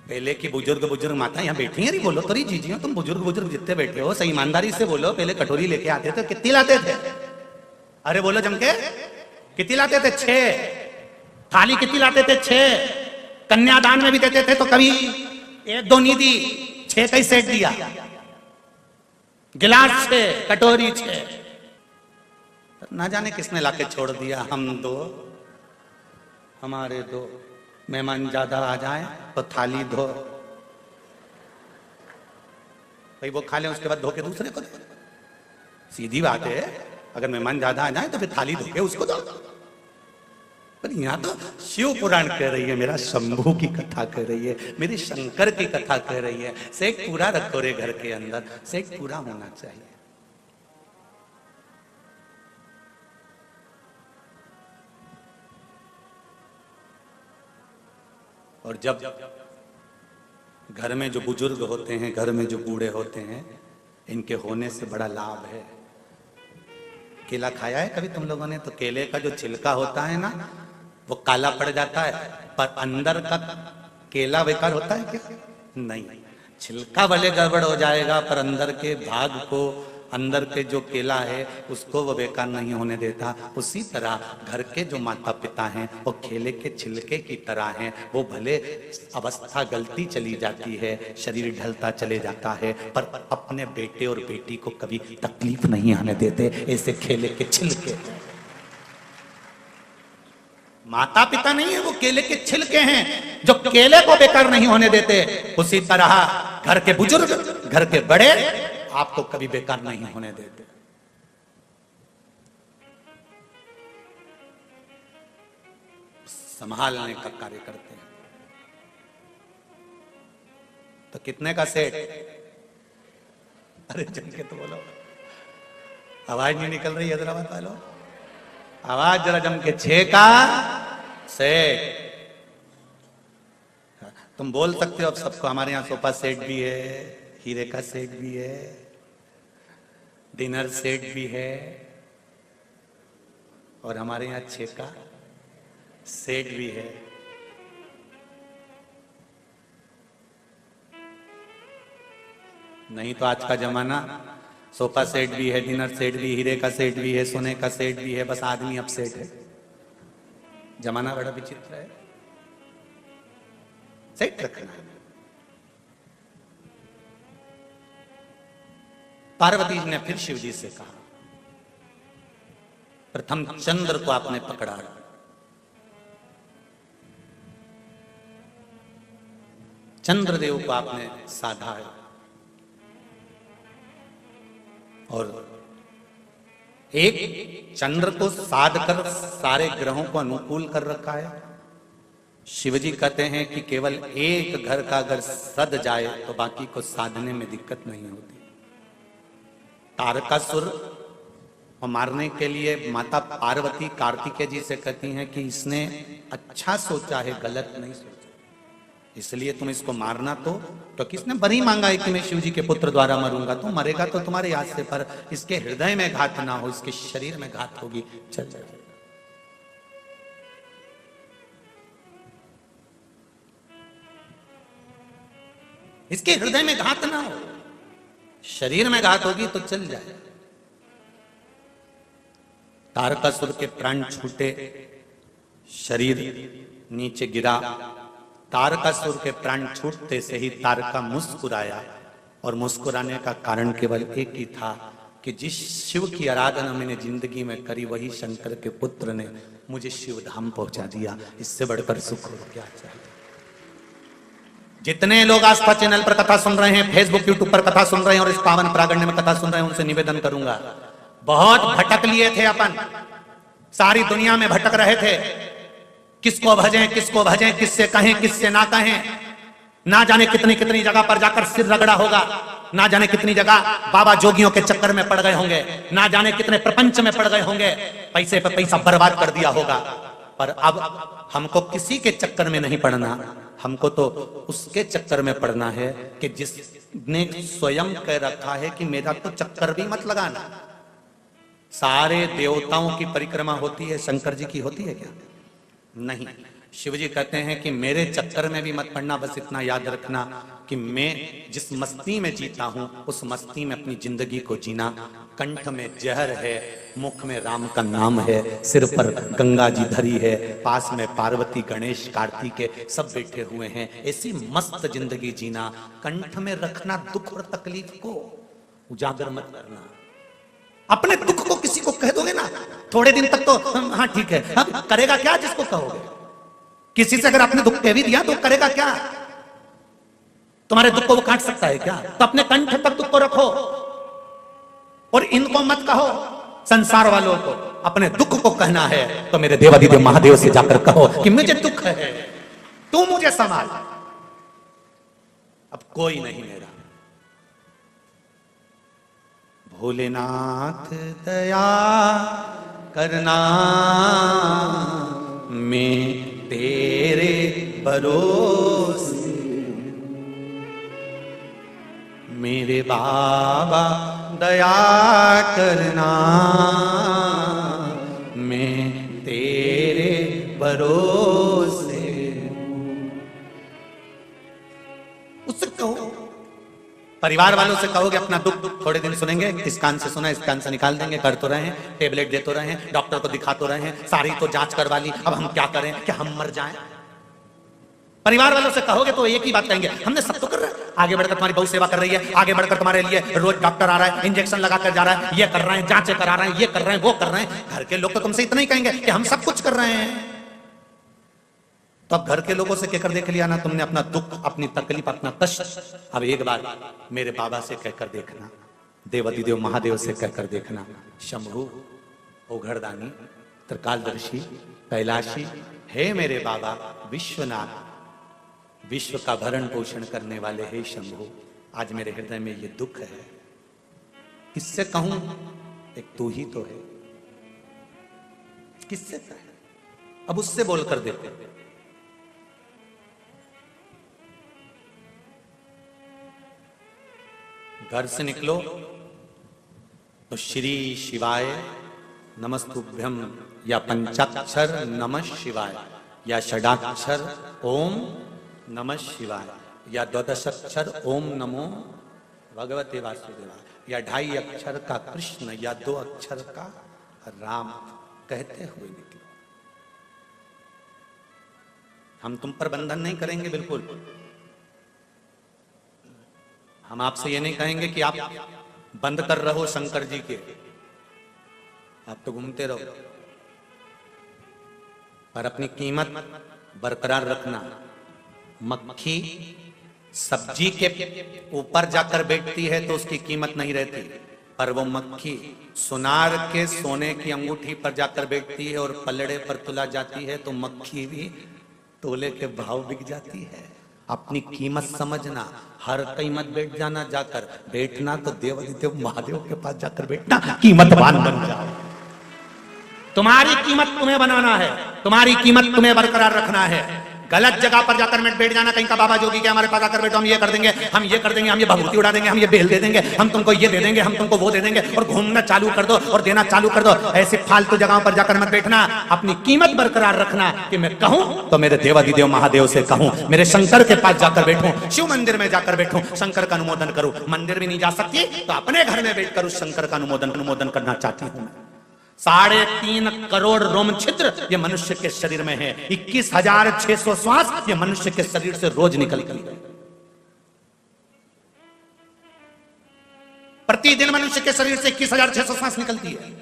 पहले की बुजुर्ग माता यहाँ बैठी है, बोलो तो जीजी तुम बुजुर्ग जितने बैठे हो, सही ईमानदारी से बोलो, पहले कटोरी लेके आते थे कितनी लाते थे? अरे बोलो जम के, कितनी लाते थे? 6। थाली कितनी लाते थे? 6। कन्यादान में भी देते थे तो कभी 1-2 नहीं दी, 6 का ही सेट दिया। गिलास 6, कटोरी 6। ना जाने किसने लाके छोड़ दिया। हम 2, हमारे 2। मेहमान ज्यादा आ जाए तो थाली धो, भाई वो खा ले, उसके बाद धो के दूसरे को दे। सीधी बात है, अगर मेहमान ज्यादा आ जाए तो फिर थाली धो के उसको दो। पर यहाँ तो शिव पुराण कह रही है, मेरा शंभू की कथा कह रही है, मेरी शंकर की कथा कह रही है। सेक पूरा रखो रे घर के अंदर, सेक पूरा होना चाहिए। और जब घर में जो बुजुर्ग होते हैं, घर में जो बूढ़े होते हैं, इनके होने से बड़ा लाभ है। केला खाया है कभी तुम लोगों ने? तो केले का जो छिलका होता है ना, वो काला पड़ जाता है, पर अंदर का केला बेकार होता है क्या? नहीं, छिलका भले गड़बड़ हो जाएगा पर अंदर के भाग को, अंदर के जो केला है उसको वो बेकार नहीं होने देता। उसी तरह घर के जो माता पिता हैं वो केले के छिलके की तरह हैं। वो भले अवस्था गलती चली जाती है, शरीर ढलता चले जाता है, पर अपने बेटे और बेटी को कभी तकलीफ नहीं आने देते। ऐसे केले के छिलके, माता पिता नहीं है, वो केले के छिलके हैं जो केले को बेकार नहीं होने देते। उसी तरह घर के बुजुर्ग, घर के बड़े आपको कभी बेकार नहीं होने देते। संभालने का कार्य करते हैं। तो कितने का सेट? अरे जम के तो बोलो, आवाज नहीं निकल रही हैदराबाद वालों, आवाज जरा जम के। 6 का सेट। तुम बोल सकते हो अब सबको, हमारे यहाँ सोफा सेट भी है, हीरे का सेट भी है, डिनर सेट भी है, और हमारे यहाँ 6 का सेट भी है। नहीं तो आज का जमाना सोफा सेट भी है, डिनर सेट भी, हीरे का सेट भी है, सोने का सेट भी है, बस आदमी अब सेट है। जमाना बड़ा विचित्र है। सेट रखना है। पार्वती जी ने फिर शिव जी से कहा, प्रथम चंद्र को आपने पकड़ा, चंद्रदेव को आपने साधा है, और एक चंद्र को साध कर सारे ग्रहों को अनुकूल कर रखा है। शिवजी कहते हैं कि केवल एक घर का अगर सद जाए तो बाकी को साधने में दिक्कत नहीं होती। तारकासुर को मारने के लिए माता पार्वती कार्तिकेय जी से कहती हैं कि इसने अच्छा सोचा है, गलत नहीं सोचा, इसलिए तुम इसको मारना। तो किसने बरी मांगा है कि मैं शिव जी के पुत्र द्वारा मरूंगा? तो मरेगा तो तुम्हारे याद से, पर इसके हृदय में घात ना हो, इसके शरीर में घात होगी। चल चल इसके हृदय में घात ना हो, शरीर में घात होगी तो चल जाए। तारकासुर के प्राण छूटे, शरीर नीचे गिरा। तारकासुर के प्राण छूटते से ही तारका मुस्कुराया, और मुस्कुराने का कारण केवल एक ही था कि जिस शिव की आराधना मैंने जिंदगी में करी, वही शंकर के पुत्र ने मुझे शिव धाम पहुंचा दिया। इससे बढ़कर सुख हो क्या चाहिए? जितने लोग आस्था चैनल पर कथा सुन रहे हैं, फेसबुक यूट्यूब पर कथा सुन रहे हैं और इस पावन प्रागण्य में कथा सुन रहे हैं, उनसे निवेदन करूंगा, बहुत भटक लिए थे अपन, सारी दुनिया में भटक रहे थे। किसको भजें, किसको भजें, किससे कहें, किससे ना कहें, ना जाने कितनी कितनी जगह पर जाकर सिर रगड़ा होगा, ना जाने कितनी जगह बाबा जोगियों के चक्कर में पड़ गए होंगे, ना जाने कितने प्रपंच में पड़ गए होंगे, पैसे पे पैसा बर्बाद कर दिया होगा। पर अब हमको किसी के चक्कर में नहीं पड़ना, हमको तो उसके चक्कर में पड़ना है कि जिसने स्वयं कह रखा है कि मेरा तो चक्कर भी मत लगाना। सारे देवताओं की परिक्रमा होती है, शंकर जी की होती है क्या? नहीं। शिवजी कहते हैं कि मेरे चक्कर में भी मत पड़ना, बस इतना याद रखना कि मैं जिस मस्ती में जीता हूं उस मस्ती में अपनी जिंदगी को जीना। कंठ में जहर है, मुख में राम का नाम है, सिर पर गंगा जी धरी है, पास में पार्वती गणेश कार्तिकेय सब बैठे हुए हैं, ऐसी मस्त जिंदगी जीना। कंठ में रखना दुख और तकलीफ को, उजागर मत करना। अपने दुख को किसी को कह दोगे ना, थोड़े दिन तक तो हाँ ठीक है, हाँ, करेगा क्या जिसको कहोगे? किसी से अगर आपने दुख कह भी दिया तो करेगा क्या? तुम्हारे दुख को वो काट सकता है क्या? तो अपने कंठ तक दुख को रखो और इनको मत कहो। संसार वालों को अपने दुख को कहना है तो मेरे देवाधिदेव महादेव से जाकर कहो कि मुझे दुख है, तू मुझे संभाल, अब कोई नहीं मेरा। भोलेनाथ दया करना, मैं तेरे भरोसे, मेरे बाबा दया करना, मैं तेरे भरोसे। उससे कहो, परिवार वालों से कहोगे अपना दुख थोड़े दिन सुनेंगे, इस कान से सुना इस कान से निकाल देंगे, कर तो रहे हैं, टेबलेट दे तो रहे हैं, डॉक्टर को दिखा तो रहे हैं, सारी तो जांच करवा ली, अब हम क्या करें, क्या हम मर जाएं? परिवार वालों से कहोगे तो एक ही बात कहेंगे, हमने सब तो कर रहे हैं, आगे बढ़कर तुम्हारी बहुत सेवा कर रही है, आगे बढ़कर तुम्हारे लिए रोज डॉक्टर आ रहा है, इंजेक्शन लगा कर जा रहा है, ये कर रहे हैं, जांचें करा रहे हैं, ये कर रहे हैं, वो कर रहे हैं। घर के लोग तो तुमसे इतना ही कहेंगे कि हम सब कुछ कर रहे हैं। तो अब घर के लोगों से कहकर देख लिया ना तुमने अपना दुख, अपनी तकलीफ, अपना कष्ट। अब एक बार मेरे बाबा से कहकर देखना, देवाधिदेव महादेव से कहकर देखना, शंभु, ओघड़दानी, त्रिकालदर्शी, कैलाशी, हे मेरे बाबा विश्वनाथ, विश्व का भरण पोषण करने वाले हे शंभु, आज मेरे हृदय में ये दुख है, किससे कहूं? एक तू ही तो है, किससे कहे? अब उससे बोलकर देते। घर से निकलो तो श्री शिवाय नमस्तुभ्यम या पंचाक्षर नमः शिवाय या षडाक्षर ओम नमः शिवाय या द्वादशाक्षर ओम नमो भगवते वासुदेवाय या 2.5 अक्षर का कृष्ण या 2 अक्षर का राम कहते हुए निकलो। हम तुम पर बंधन नहीं करेंगे, बिल्कुल। हम आपसे ये नहीं कहेंगे कि आप बंद कर रहो शंकर जी के, आप तो घूमते रहो, पर अपनी कीमत बरकरार रखना। मक्खी सब्जी के ऊपर जाकर बैठती है तो उसकी कीमत नहीं रहती, पर वो मक्खी सुनार के सोने की अंगूठी पर जाकर बैठती है और पलड़े पर तुला जाती है तो मक्खी भी तोले के भाव बिक जाती है। अपनी कीमत समझना, हर कहीं मत बैठ जाना, जाकर बैठना तो देवाधिदेव महादेव के पास जाकर बैठना, कीमतवान बन जाओ। तुम्हारी कीमत तुम्हें बनाना है, तुम्हारी कीमत तुम्हें बरकरार रखना है। गलत जगह पर जाकर मत बैठ जाना, कहीं का बाबा जोगी के हमारे पास आकर बैठो, हम ये कर देंगे, हम ये कर देंगे, हम ये भभूति उड़ा देंगे, हम ये बेल दे देंगे, हम तुमको ये दे देंगे, हम तुमको वो दे देंगे, और घूमना चालू कर दो और देना चालू कर दो। ऐसे फालतू जगहों पर जाकर मत बैठना। अपनी कीमत बरकरार रखना कि मैं कहूं तो मेरे देवाधिदेव महादेव से कहूं, मेरे शंकर के पास जाकर बैठूं, शिव मंदिर में जाकर बैठूं, शंकर का अनुमोदन करूं। मंदिर भी नहीं जा सकती तो अपने घर में बैठकर उस शंकर का अनुमोदन करना चाहती हूं। 3.5 करोड़ रोम छिद्र ये मनुष्य के शरीर में है, 21,600 श्वास ये मनुष्य के शरीर से रोज निकलती है। प्रतिदिन मनुष्य के शरीर से 21,600 श्वास निकलती है।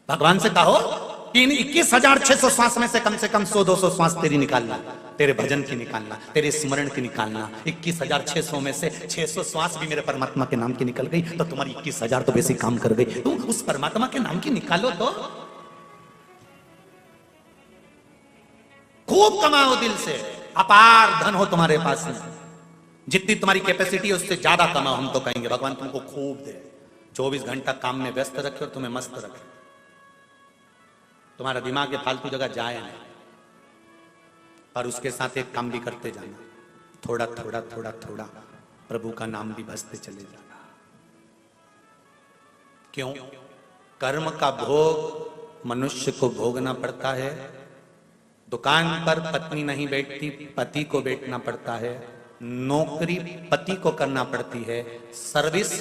भगवान से कहो कि इन 21,600 श्वास में से कम 100-200 श्वास तेरी निकालना, तेरे भजन की निकालना, तेरे स्मरण की निकालना। 21,600 में से 600 श्वास भी मेरे परमात्मा के नाम की निकल गई तो तुम्हारी 21,000 तो वैसे काम कर गई। तुम उस परमात्मा के नाम की निकालो तो खूब कमाओ दिल से, अपार धन हो तुम्हारे पास में, जितनी तुम्हारी कैपेसिटी है उससे ज्यादा कमाओ। हम तो कहेंगे भगवान तुमको खूब दे, 24 घंटा काम में व्यस्त रखे और तुम्हें मस्त रखे, तुम्हारा दिमाग ये फालतू जगह जाए नहीं, पर उसके साथ एक काम भी करते जाना, थोड़ा थोड़ा थोड़ा थोड़ा प्रभु का नाम भी भजते चले जाना। क्यों? कर्म का भोग मनुष्य को भोगना पड़ता है। दुकान पर पत्नी नहीं बैठती, पति को बैठना पड़ता है। नौकरी पति को करना पड़ती है, सर्विस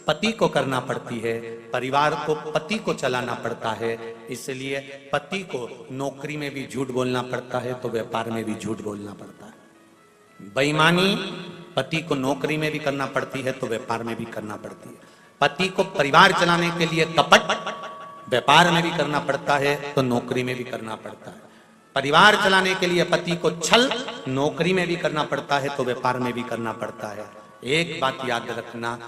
पति को करना पड़ती है, परिवार को पति को चलाना पड़ता है। इसलिए पति को नौकरी में भी झूठ बोलना पड़ता है तो व्यापार में भी झूठ बोलना पड़ता है। बेईमानी पति को नौकरी में भी करना पड़ती है तो व्यापार में भी करना पड़ती है। पति को परिवार चलाने के लिए कपट व्यापार में भी करना पड़ता है तो नौकरी में भी करना पड़ता है। परिवार चलाने के लिए पति को छल नौकरी में भी करना पड़ता है तो व्यापार में भी करना पड़ता है। एक बात याद रखना,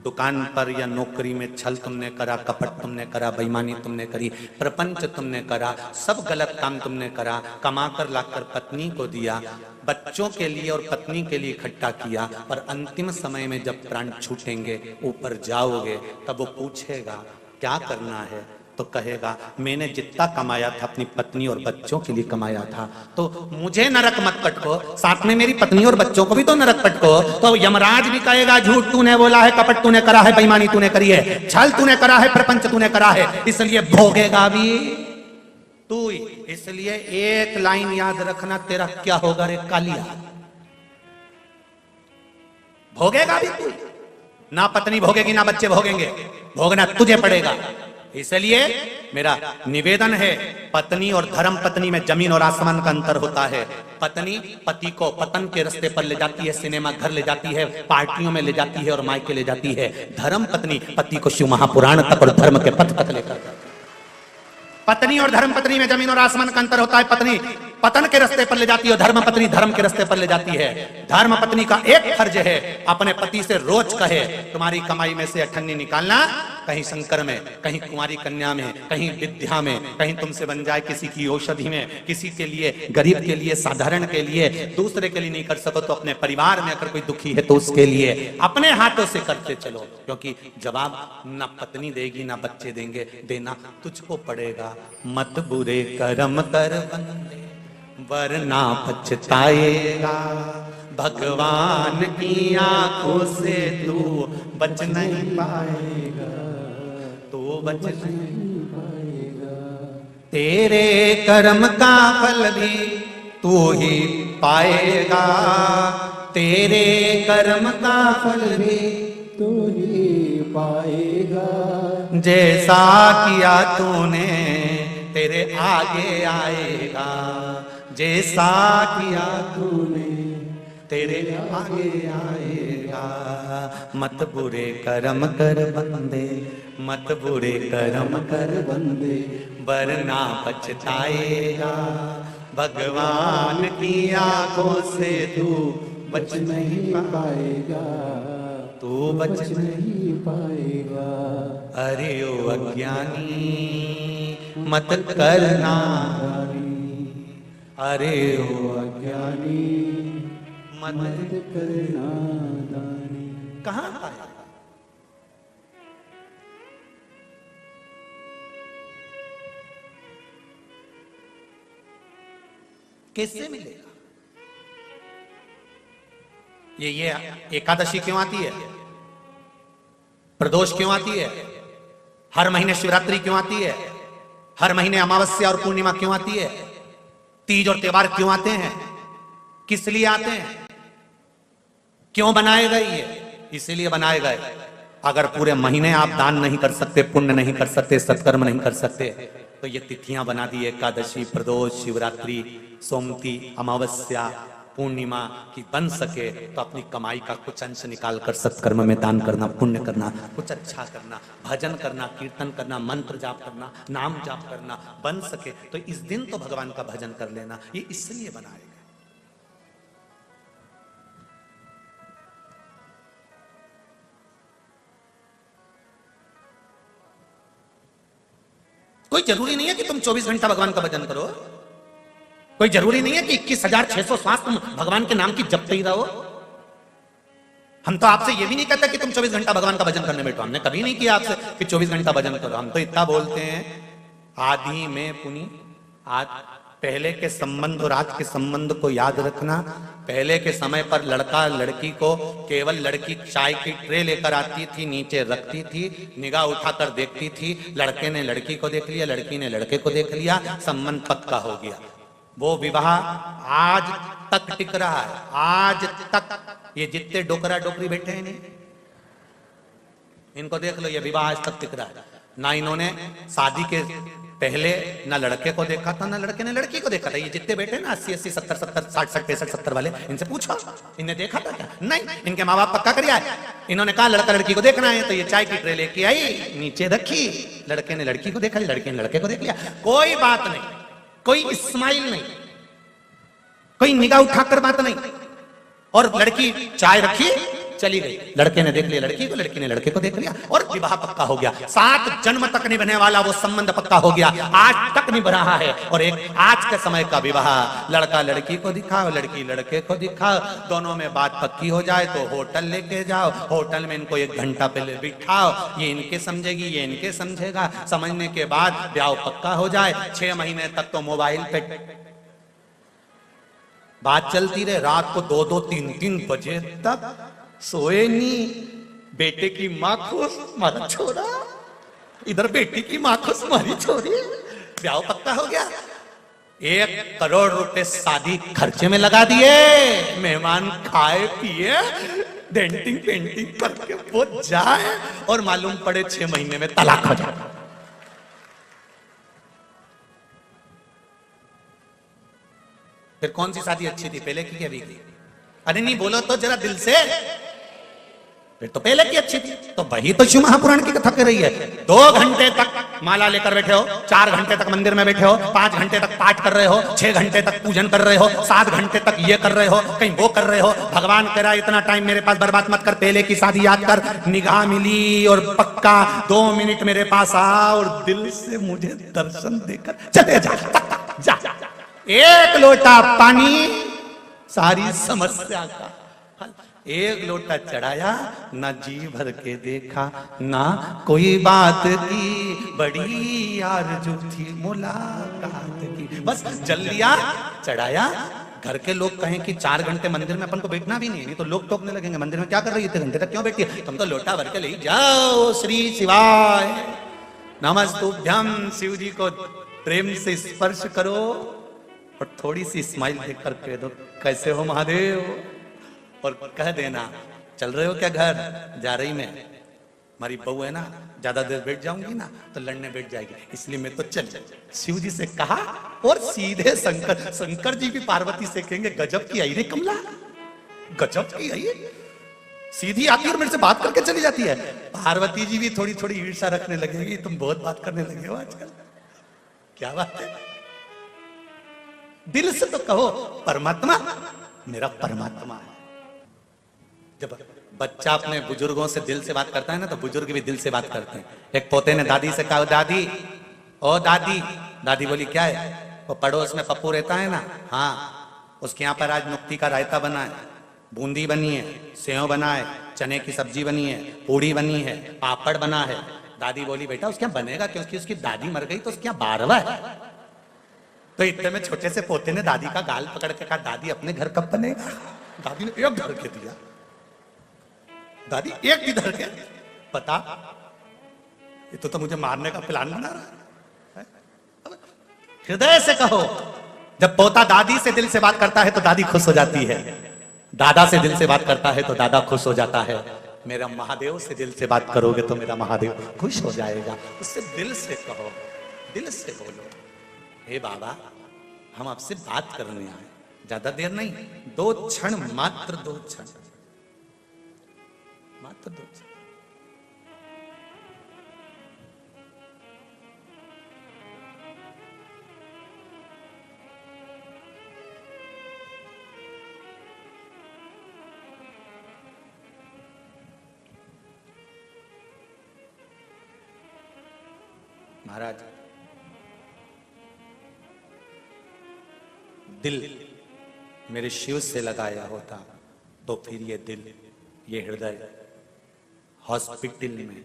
दुकान पर या नौकरी में छल तुमने करा, कपट तुमने करा, बेईमानी तुमने करी, प्रपंच तुमने करा, सब गलत काम तुमने करा, कमाकर लाकर पत्नी को दिया, बच्चों के लिए और पत्नी के लिए इकट्ठा किया, पर अंतिम समय में जब प्राण छूटेंगे, ऊपर जाओगे, तब वो पूछेगा क्या करना है, तो कहेगा मैंने जितना कमाया था अपनी पत्नी और बच्चों के लिए कमाया था, तो मुझे नरक मत पटको, साथ में मेरी पत्नी और बच्चों को भी तो नरक पटको। तो यमराज भी कहेगा झूठ तूने बोला है, कपट तूने करा है, बेईमानी तूने करी है, छल तूने करा है, प्रपंच तूने करा है, इसलिए भोगेगा भी तू ही। इसलिए एक लाइन याद रखना, तेरा क्या होगा रे कालिया, भोगेगा भी तू, ना पत्नी भोगेगी ना बच्चे भोगेंगे, भोगना तुझे पड़ेगा। इसलिए मेरा निवेदन है, पत्नी और धर्म पत्नी में जमीन और आसमान का अंतर होता है। पत्नी पति को पतन के रास्ते पर ले जाती है, सिनेमा घर ले जाती है, पार्टियों में ले जाती है और मायके ले जाती है। धर्म पत्नी पति को शिव महापुराण तक और धर्म के पथ तक लेकर जाती है। पत्नी और धर्म पत्नी में जमीन और आसमान का अंतर होता है। पत्नी पतन के रास्ते पर ले जाती है, धर्म पत्नी धर्म के रास्ते पर ले जाती है। धर्म पत्नी का एक फर्ज है, अपने पति से रोज कहे तुम्हारी कमाई में से अठन्नी निकालना, कहीं शंकर में, कहीं कुंवारी कन्या में, कहीं विद्या में, कहीं तुमसे बन जाए किसी की औषधि में, किसी के लिए, गरीब के लिए, साधारण के लिए, दूसरे के लिए नहीं कर सको तो अपने परिवार में अगर कोई दुखी है तो उसके लिए अपने हाथों से करते चलो, क्योंकि जवाब ना पत्नी देगी ना बच्चे देंगे, देना तुझको पड़ेगा। मत बुरे कर्म कर बंदे वरना पछताएगा, भगवान की आंखों से तू बच नहीं पाएगा, तू बच नहीं पाएगा। तेरे कर्म का फल भी तू ही पाएगा, तेरे कर्म का फल भी तू ही पाएगा। जैसा किया तूने तेरे आगे आएगा, जैसा किया तूने तेरे आगे आएगा। मत बुरे कर्म कर बंदे, मत बुरे कर्म कर बंदे वरना पछताएगा, भगवान की आंखों से तू बच नहीं पाएगा, तू बच नहीं पाएगा। अरे ओ अज्ञानी मत करना, अरे ओ अज्ञानी मत करना दानी। कहां पाएगा? कैसे मिलेगा? ये एकादशी क्यों आती है? प्रदोष क्यों आती है? हर महीने शिवरात्रि क्यों आती है? हर महीने अमावस्या और पूर्णिमा क्यों आती है? तीज और त्योहार क्यों आते हैं? किस लिए आते हैं? क्यों बनाए गए? ये इसीलिए बनाए गए। अगर पूरे महीने आप दान नहीं कर सकते, पुण्य नहीं कर सकते, सत्कर्म नहीं कर सकते, तो ये तिथियां बना दी, एकादशी, प्रदोष, शिवरात्रि, सोमती, अमावस्या, पूर्णिमा की बन सके तो अपनी कमाई का कुछ अंश निकाल कर सत्कर्म में दान करना, पुण्य करना, कुछ अच्छा करना, भजन करना, कीर्तन करना, मंत्र जाप करना, नाम जाप करना बन सके तो इस दिन तो भगवान का भजन कर लेना। ये इसलिए बनाए गए। कोई जरूरी नहीं है कि तुम 24 घंटा भगवान का भजन करो, कोई जरूरी नहीं है कि 21,600 श्वास तुम भगवान के नाम की जपते ही रहो। हम तो आपसे ये भी नहीं कहते कि तुम 24 घंटा भगवान का भजन करने बैठो, हमने कभी नहीं किया आपसे कि 24 घंटा भजन करो। हम तो इतना बोलते हैं, आदि में पुनि, पहले के संबंध और आज के संबंध को याद रखना। पहले के समय पर लड़का लड़की को केवल, लड़की चाय की ट्रे लेकर आती थी, नीचे रखती थी, निगाह उठाकर देखती थी, लड़के ने लड़की को देख लिया, लड़की ने लड़के को देख लिया, संबंध पक्का हो गया। वो विवाह आज तक टिक रहा है, आज तक। ये जितने डोकरा डोकरी बैठे हैं इनको देख लो, ये विवाह आज तक टिक रहा है। ना इन्होंने शादी के पहले ना लड़के को देखा था, ना लड़के ने लड़की को देखा था। ये जितने बैठे ना 80, 80, 70, 70, 60, 60, 65, 70 वाले, इनसे पूछो इन्हें देखा था क्या? नहीं, इनके माँ बाप पक्का कर आए। इन्होंने कहा लड़का लड़की को देखना है, तो ये चाय की ट्रे लेके आई, नीचे रखी, लड़के ने लड़की को देखा, लड़के ने लड़के को देख लिया। कोई बात नहीं, कोई स्माइल नहीं, कोई निगाह उठाकर बात नहीं, और लड़की चाय रखी चली गई। लड़के ने देख लिया लड़की को, लड़की ने लड़के को देख लिया, और विवाह पक्का हो गया। 7 जन्म तक निभने वाला वो संबंध पक्का हो गया, आज तक निभ रहा है। और एक आज के समय का विवाह, लड़का लड़की को दिखाओ, लड़की लड़के को दिखाओ, दोनों में बात पक्की हो जाए तो होटल लेके जाओ, होटल में इनको 1 घंटा पहले बिठाओ, ये इनके समझेगी, ये इनके समझेगा, समझने के बाद ब्याह पक्का हो जाए। 6 महीने तक तो मोबाइल पे बात चलती रहे, रात को 2-2, 3-3 बजे तक सोए नहीं। बेटे की माँ खुश, मारा छोरा, इधर बेटी की माँ खुश, मारी छोरी, ब्याह पक्का हो गया। 1 करोड़ रुपए शादी खर्चे में लगा दिए, मेहमान खाए पिए, डेंटिंग पेंटिंग करके वो जाए, और मालूम पड़े 6 महीने में तलाक हो जाए। फिर कौन सी शादी अच्छी थी, पहले की अभी की? अरे नहीं बोलो तो जरा दिल से, फिर तो पहले की अच्छी थी। तो वही तो शिव महापुराण की कथा कर रही है। 2 घंटे तक माला लेकर बैठे हो, 4 घंटे तक मंदिर में बैठे हो, 5 घंटे तक पाठ कर रहे हो, 6 घंटे तक पूजन कर रहे हो, 7 घंटे तक ये कर रहे हो, कहीं वो कर रहे हो। भगवान कह रहा है इतना टाइम मेरे पास बर्बाद मत कर, पहले की शादी याद कर, निगाह मिली और पक्का 2 मिनट मेरे पास आ और दिल से मुझे दर्शन देकर चले जा। जा, एक लोटा पानी सारी समस्या का हल। एक लोटा चढ़ाया, ना जी भर के देखा, ना कोई बात की, बड़ी आरज़ू थी मुलाकात की। बस जल लिया, चढ़ाया। घर के लोग कहें कि 4 घंटे मंदिर में अपन को बैठना भी नहीं तो लोग टोकने लगेंगे, मंदिर में क्या कर रही है, इतने घंटे तक क्यों बैठी है, तुम तो लोटा भर के ले जाओ। श्री शिवाय नमस्तुभ्यम। शिव जी को प्रेम से स्पर्श करो और थोड़ी सी स्माइल देकर कह दो कैसे हो महादेव, और कह देना चल रहे हो क्या घर, जा रही मैं, हमारी बहू है ना, ज्यादा देर बैठ जाऊंगी ना तो लड़ने बैठ जाएगी, इसलिए मैं तो चल। शिव जी से कहा और सीधे शंकर जी भी पार्वती से कहेंगे गजब की आई रे कमला, गजब की आई, सीधी आती और मेरे से बात करके चली जाती है। पार्वती जी भी थोड़ी थोड़ी ईर्ष्या रखने लगेगी, तुम बहुत बात करने लगे हो आजकल, क्या बात है। दिल से तो कहो परमात्मा मेरा परमात्मा है। जब बच्चा अपने बुजुर्गों से दिल से बात करता है ना तो बुजुर्ग भी दिल से बात करते हैं। एक पोते ने दादी से कहा दादी, ओ दादी, दादी बोली क्या है, वो पड़ोस में पप्पू रहता है ना, हाँ उसके यहाँ पर आज नुक्ती का रायता बना है, बूंदी बनी है, सेव बना है, चने की सब्जी बनी है, पूड़ी बनी है, पापड़ बना है। दादी बोली बेटा उसके यहाँ बनेगा क्योंकि उसकी दादी मर गई तो उसके यहाँ 12वां है। तो इतने में छोटे से पोते ने दादी का गाल पकड़ के कहा दादी अपने घर कब बनेगा। दादी ने एक धर के दिया, दादी एक भी धर के, पता ये तो मुझे मारने का प्लान बना रहा है। हृदय से कहो, जब पोता दादी से दिल से बात करता है तो दादी खुश हो जाती है, दादा से दिल से बात करता है तो दादा खुश हो जाता है। मेरा महादेव से दिल से बात करोगे तो मेरा महादेव खुश हो जाएगा। उससे दिल से कहो, दिल से बोलो, हे बाबा हम आपसे बात करने आए, ज्यादा देर नहीं, 2 क्षण, मात्र 2 क्षण, मात्र 2 क्षण। महाराज दिल मेरे शिव से लगाया होता तो फिर ये दिल, ये हृदय हॉस्पिटल में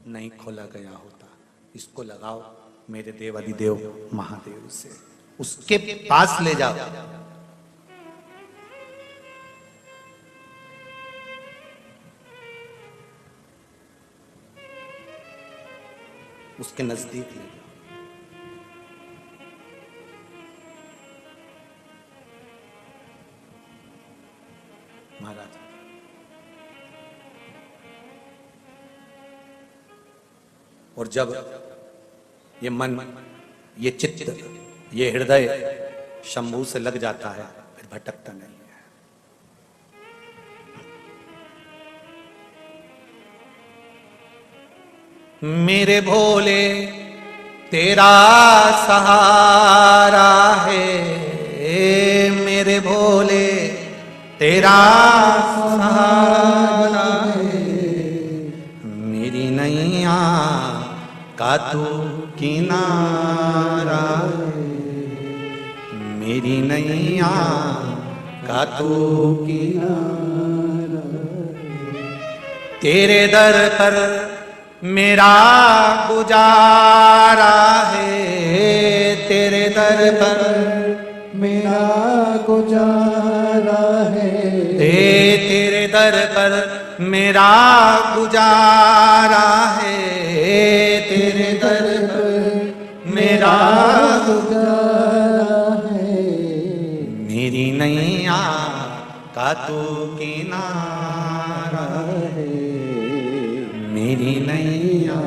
नहीं खोला गया होता। इसको लगाओ मेरे देवाधिदेव महादेव से, उसके पास ले जाओ। उसके नजदीक ले जाओ। महाराज और जब ये मन, ये चित्त, ये हृदय शंभू से लग जाता है फिर भटकता नहीं है। मेरे भोले तेरा सहारा है, मेरे भोले तेरा सहारा है, मेरी नैया का तू किनारा है, मेरी नैया का तू किनारा, तेरे दर पर मेरा गुजारा है, तेरे दर पर मेरा गुजारा है, तेरे दर पर मेरा गुजारा है, तेरे दर पर मेरा गुजारा है, मेरी नैया का तू किनारा है, मेरी नैया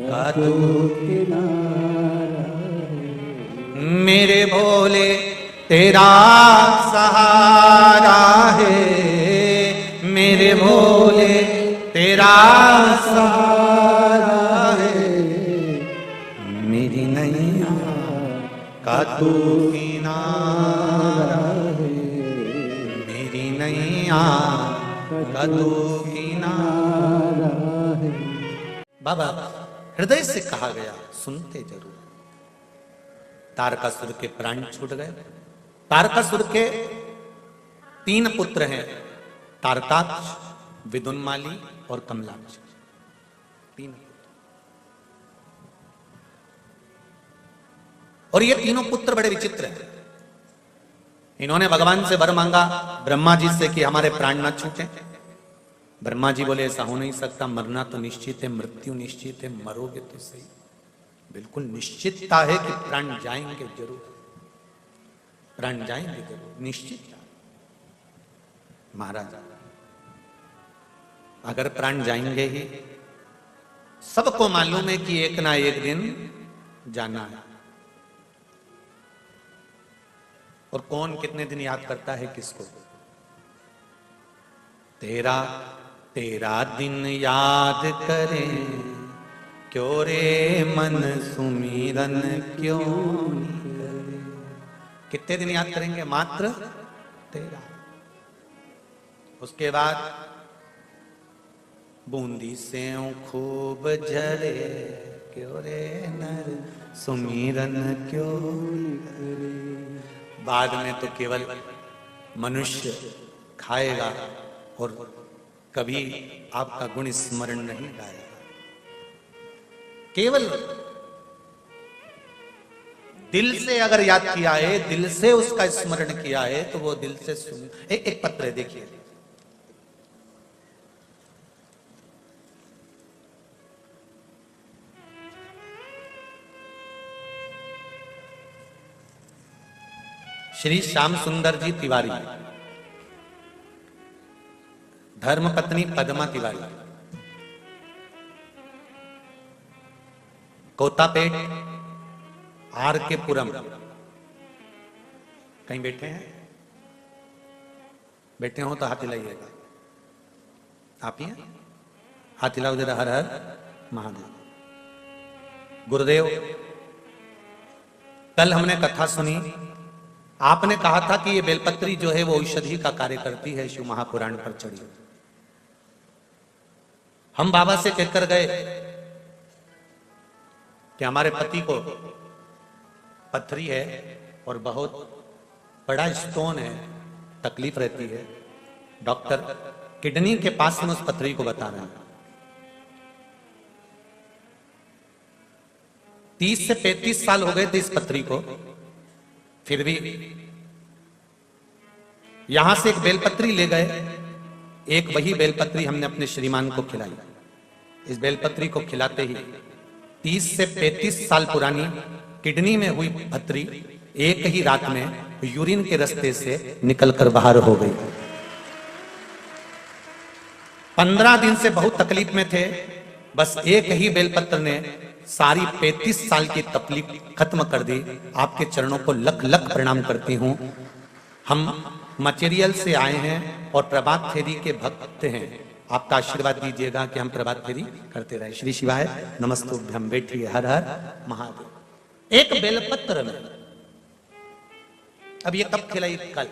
का तू किनारा है, मेरे भोले तेरा सहारा है, मेरे भोले तेरा सहारा है, कदू किनारा है, मेरी नैया कदू किनारा है। बाबा हृदय से कहा गया, सुनते जरूर। तारकासुर के प्राण छूट गए। तारकासुर के 3 पुत्र हैं, तारकाक्ष, विदुन्माली और कमलाक्ष। 3 और ये तीनों पुत्र बड़े विचित्र हैं। इन्होंने भगवान से वर मांगा ब्रह्मा जी से कि हमारे प्राण न छूटे। ब्रह्मा जी बोले ऐसा हो नहीं सकता, मरना तो निश्चित है, मृत्यु निश्चित है, मरोगे तो सही। बिल्कुल निश्चितता है कि प्राण जाएंगे जरूर, प्राण जाएंगे जरूर, निश्चित। महाराज अगर प्राण जाएंगे ही, सबको मालूम है कि एक ना एक दिन जाना है। और कौन कितने दिन याद करता है किसको? तेरा तेरा दिन याद करें क्यों रे मन सुमिरन क्यों नहीं करे। कितने दिन याद करेंगे? मात्र तेरा। उसके बाद बूंदी से खूब झरे क्यों रे नर सुमिरन क्यों नहीं करे। बाद में तो केवल मनुष्य खाएगा और कभी आपका गुण स्मरण नहीं गाएगा। केवल दिल से अगर याद किया है, दिल से उसका स्मरण किया है, तो वो दिल से सुन। एक पत्र है, देखिए। श्री श्याम सुंदर जी तिवारी, धर्मपत्नी पद्मा तिवारी, कोतापेट, आर के पुरम। कहीं बैठे हैं? बैठे हो तो हाथ हिलाइएगा। आप ही हैं? हाथ हिलाओ जरा। हर हर महादेव। गुरुदेव, कल हमने कथा सुनी। आपने कहा था कि ये बेलपत्री जो है वो औषधि का कार्य करती है, शिव महापुराण पर चढ़ी। हम बाबा से कहकर गए कि हमारे पति को पथरी है और बहुत बड़ा स्टोन है, तकलीफ रहती है। डॉक्टर किडनी के पास में उस पथरी को बता रहे हैं। 30 से 35 साल हो गए थे इस पथरी को, फिर भी यहां से एक बेलपत्री ले गए। एक वही बेलपत्री हमने अपने श्रीमान को खिलाई। इस बेलपत्री को खिलाते ही 30 से 35 साल पुरानी किडनी में हुई पथरी एक ही रात में यूरिन के रास्ते से निकलकर बाहर हो गई। 15 दिन से बहुत तकलीफ में थे। बस एक ही बेलपत्र ने सारी 35 साल की तकलीफ खत्म कर दी। आपके चरणों को लख लख प्रणाम करती हूं। हम मटेरियल से आए हैं और प्रभात फेरी के भक्त हैं। आपका आशीर्वाद दीजिएगा कि हम प्रभात फेरी करते रहे। श्री शिवाय नमस्तुभ्यम। बैठिए। हर हर महादेव। एक बेलपत्र में, अब ये कब खिलाई? कल।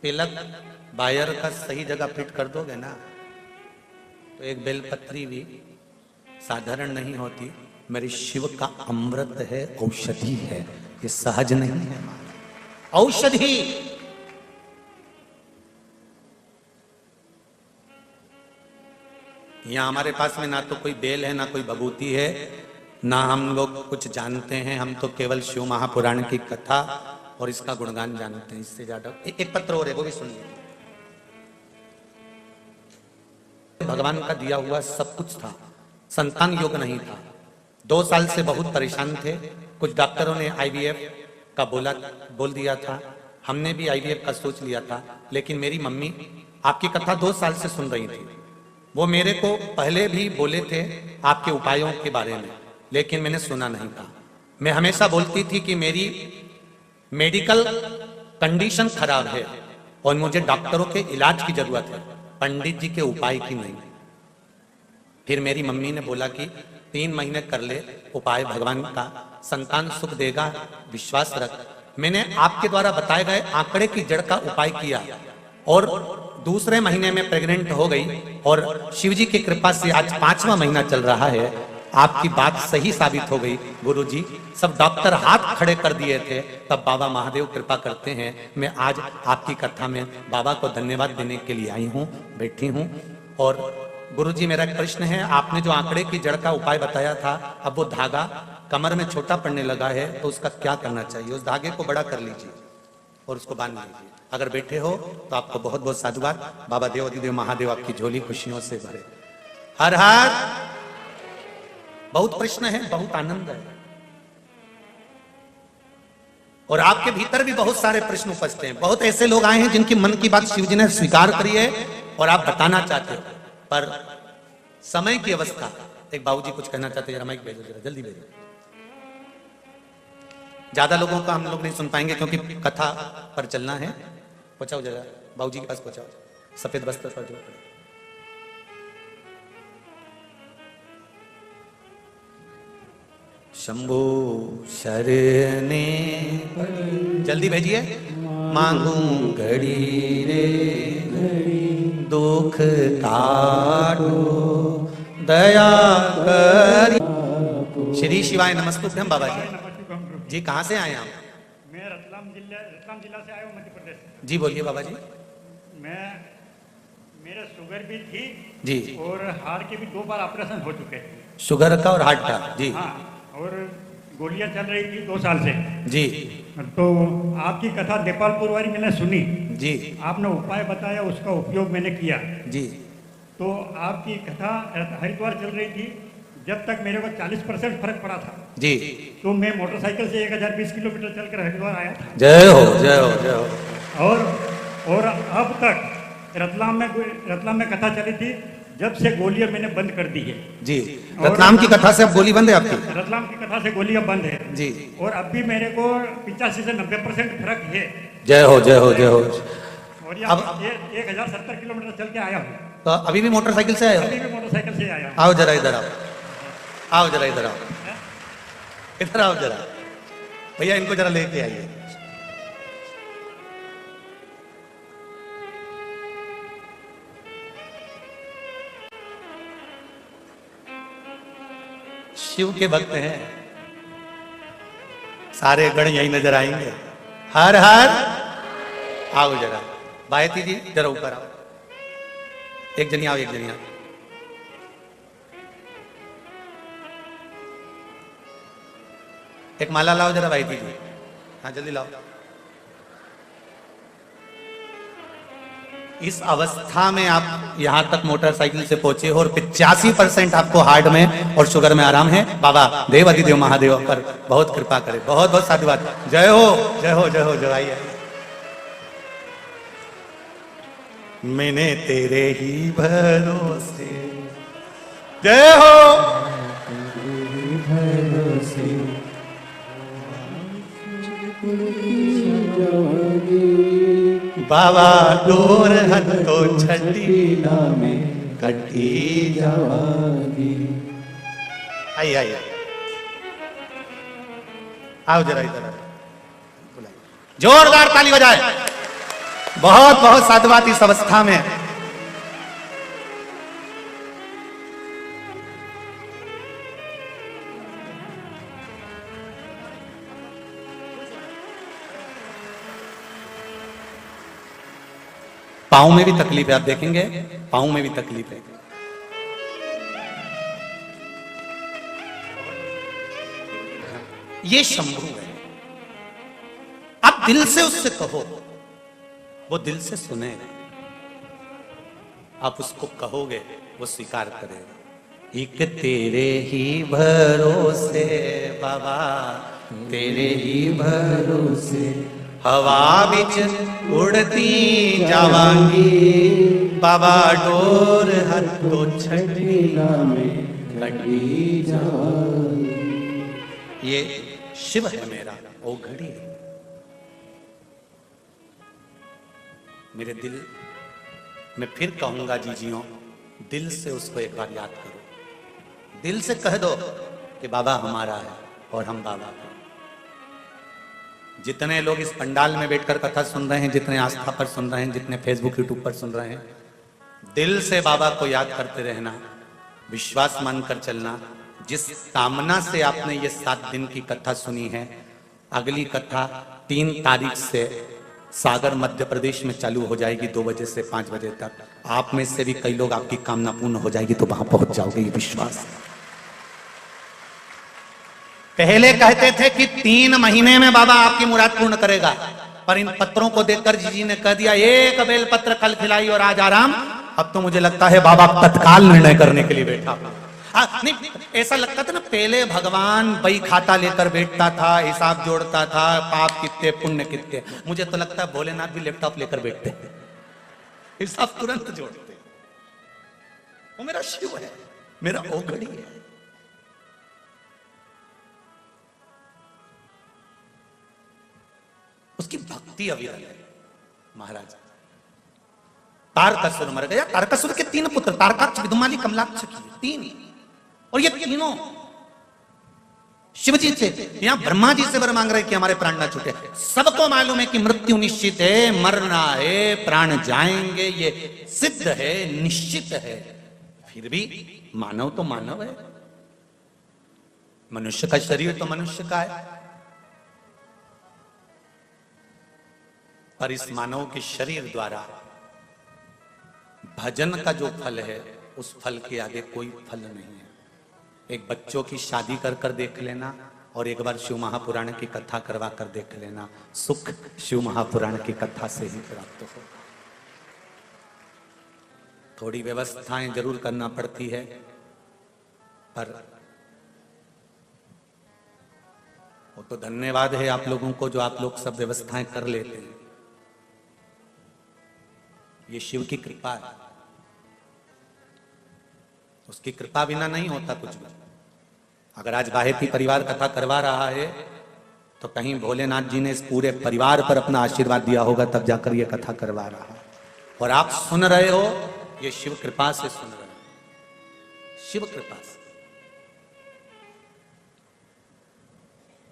तिलक बायर का सही जगह फिट कर दोगे ना, तो एक बेलपत्री भी साधारण नहीं होती। मेरे शिव का अमृत है, औषधि है, ये सहज नहीं है। औषधि यहां हमारे पास में ना तो कोई बेल है, ना कोई भभूति है, ना हम लोग कुछ जानते हैं। हम तो केवल शिव महापुराण की कथा और इसका गुणगान जानते हैं, इससे ज्यादा। एक पत्र और है, वो भी सुनिए। भगवान का दिया हुआ सब कुछ था, संतान योग नहीं था। 2 साल से बहुत परेशान थे। कुछ डॉक्टरों ने IVF का बोल दिया था। हमने भी IVF का सोच लिया था, लेकिन मेरी मम्मी आपकी कथा 2 साल से सुन रही थी। वो मेरे को पहले भी बोले थे आपके उपायों के बारे में, लेकिन मैंने सुना नहीं था। मैं हमेशा बोलती थी कि मेरी मेडिकल कंडीशन खराब है और मुझे डॉक्टरों के इलाज की जरूरत है, पंडित जी के उपाय की नहीं। फिर मेरी मम्मी ने बोला कि 3 महीने कर ले उपाय, भगवान का संतान सुख देगा, विश्वास रख। मैंने आपके द्वारा बताए गए आंकड़े की जड़ का उपाय किया और दूसरे महीने में प्रेग्नेंट हो गई और शिव जी की कृपा से आज 5वां महीना चल रहा है। आपकी बात सही साबित हो गई गुरुजी, सब डॉक्टर हाथ खड़े कर दिए थे, तब बाबा महादेव कृपा करते हैं। मैं आज आपकी कथा में बाबा को धन्यवाद देने के लिए आई हूँ, बैठी हूँ। और गुरुजी मेरा एक प्रश्न है, आपने जो आंकड़े की जड़ का उपाय बताया था, अब वो धागा कमर में छोटा पड़ने लगा है, तो उसका क्या करना चाहिए? उस धागे को बड़ा कर लीजिए और उसको बांध लीजिए। अगर बैठे हो तो आपको बहुत बहुत साधुवाद। बाबा देव अधिदेव महादेव आपकी झोली खुशियों से भरे। हर हर। बहुत प्रश्न है, बहुत आनंद है, और आपके भीतर भी बहुत सारे प्रश्न उपस्थित हैं। बहुत ऐसे लोग आए हैं जिनकी मन की बात शिव जी ने स्वीकार करी है और आप बताना चाहते हो, पर समय की अवस्था। एक बाबूजी कुछ कहना चाहते हैं, जरा माइक भेजो, जरा जल्दी भेजो। ज्यादा लोगों का हम लोग नहीं सुन पाएंगे क्योंकि कथा पर चलना है। पहुंचाओ जरा, बाबूजी के पास पहुंचाओ, सफेद वस्त्र पर जो शंभो शरणे, जल्दी भेजिए। मांगू घड़ी रे दुख काटो दया करी। श्री शिवाय नमस्तुभ्यम। बाबा जी कहाँ से आए आप? मैं रतलाम जिला से आया हूँ, मध्य प्रदेश। जी बोलिए बाबा जी। मेरे शुगर भी थी जी, और हार्ट के भी 2 बार ऑपरेशन हो चुके। शुगर का और हार्ट का? जी हाँ, और गोलियां चल रही थी 2 साल से जी। तो आपकी कथा देपालपुर वाली मैंने सुनी जी, आपने उपाय बताया, उसका उपयोग मैंने किया जी तो आपकी कथा हरिद्वार चल रही थी। जब तक मेरे को 40% फर्क पड़ा था जी। तो मैं मोटरसाइकिल से 1020 किलोमीटर चलकर हरिद्वार आया था। जय हो जय हो जय हो। और अब तक रतलाम में कथा चली थी, जब से गोलियां मैंने बंद कर दी है जी। रतलाम की कथा से अब गोली बंद है आपकी? रतलाम की कथा से गोलियां बंद है जी। और अब भी मेरे को 85 से 90% फर्क है। जय हो जय हो जय हो। और अब ये 1070 किलोमीटर चल के आया हूँ। तो अभी भी मोटरसाइकिल से आए हो? अभी भी मोटरसाइकिल से आया हूँ। आओ जरा इधर आओ, आओ जरा इधर आओ, इधर आओ जरा भैया, इनको जरा लेके आइए। शिव के भक्त हैं, सारे गण यही नजर आएंगे। हर हर। आओ जरा बायती जी, जरा ऊपर आओ। एक जनी आओ, एक जनी आओ। एक माला लाओ जरा बायती जी। हाँ जल्दी लाओ। इस अवस्था में आप यहां तक मोटरसाइकिल से पहुंचे हो और 85% आपको हार्ट में और शुगर में आराम है। बाबा देव अधिदेव महादेव पर बहुत कृपा करे। बहुत बहुत साधुवाद। जय हो जय हो जय हो। जय आइए। मैंने तेरे ही भरोसे। जय हो। बाबा डोर हथ तो छठी में कटी जावागी। आइए आइए, आओ जरा इधर। जोरदार ताली बजाए। बहुत बहुत साधुवाद इस अवस्था में। पाँव में भी तकलीफ है, आप देखेंगे पाँव में भी तकलीफ है। ये शंभू है। आप दिल से उससे कहो, वो दिल से सुनेगा। आप उसको कहोगे, वो स्वीकार करेगा। एक तेरे ही भरोसे बाबा, तेरे ही भरोसे हवा बिच उड़ती जावांगी। बाबा डोर हर तो छठी में कटी जावांगी। ये शिव है मेरा, ओ घड़ी है मेरे दिल। मैं फिर कहूंगा जीजियों, दिल से उसको एक बार याद करो। दिल से कह दो कि बाबा हमारा है और हम बाबा का। जितने लोग इस पंडाल में बैठकर कथा सुन रहे हैं, जितने आस्था पर सुन रहे हैं, जितने फेसबुक यूट्यूब पर सुन रहे हैं, दिल से बाबा को याद करते रहना, विश्वास मानकर चलना। जिस कामना से आपने ये 7 दिन की कथा सुनी है, अगली कथा 3 तारीख से सागर मध्य प्रदेश में चालू हो जाएगी 2 बजे से 5 बजे तक। आप में से भी कई लोग आपकी कामना पूर्ण हो जाएगी तो वहां पहुंच जाओगे, ये विश्वास। पहले कहते थे कि 3 महीने में बाबा आपकी मुराद पूर्ण करेगा, पर इन पत्रों को देखकर जी ने कह दिया एक बेल पत्र कल खिलाई और आज आराम। अब तो मुझे लगता है बाबा तत्काल निर्णय करने के लिए बैठा। नहीं, ऐसा लगता था ना, पहले भगवान बही खाता लेकर बैठता था, हिसाब जोड़ता था, पाप कितने पुण्य कितने। मुझे तो लगता है भोलेनाथ भी लैपटॉप लेकर बैठते हैं, हिसाब तुरंत जोड़ते। वो मेरा शिव है, मेरा ओघड़ी है। उसकी भक्ति अविरल है। महाराज तारकासुर मर गया, तारकासुर के 3 पुत्र, तारकाक्ष, विदुमाली, कमलाक्ष की 3, और ये तीनों शिव जी थे। यहां ब्रह्मा जी से वर मांग रहे कि हमारे प्राण ना छूटे। सबको मालूम है कि मृत्यु निश्चित है, मरना है, प्राण जाएंगे, ये सिद्ध है, निश्चित है। फिर भी मानव तो मानव है, मनुष्य का शरीर तो मनुष्य का है, पर इस मानव के शरीर द्वारा भजन का जो फल है, उस फल के आगे कोई फल नहीं है। एक बच्चों की शादी कर कर देख लेना और एक बार शिव महापुराण की कथा करवा कर देख लेना, सुख शिव महापुराण की कथा से ही प्राप्त हो। थोड़ी व्यवस्थाएं जरूर करना पड़ती है, पर वो तो धन्यवाद है आप लोगों को जो आप लोग सब व्यवस्थाएं कर लेते हैं। ये शिव की कृपा है, उसकी कृपा बिना नहीं होता कुछ भी। अगर आज बाहेती परिवार कथा करवा रहा है तो कहीं भोलेनाथ जी ने इस पूरे परिवार पर अपना आशीर्वाद दिया होगा, तब जाकर ये कथा करवा रहा है। और आप सुन रहे हो, ये शिव कृपा से सुन रहे हो, शिव कृपा से।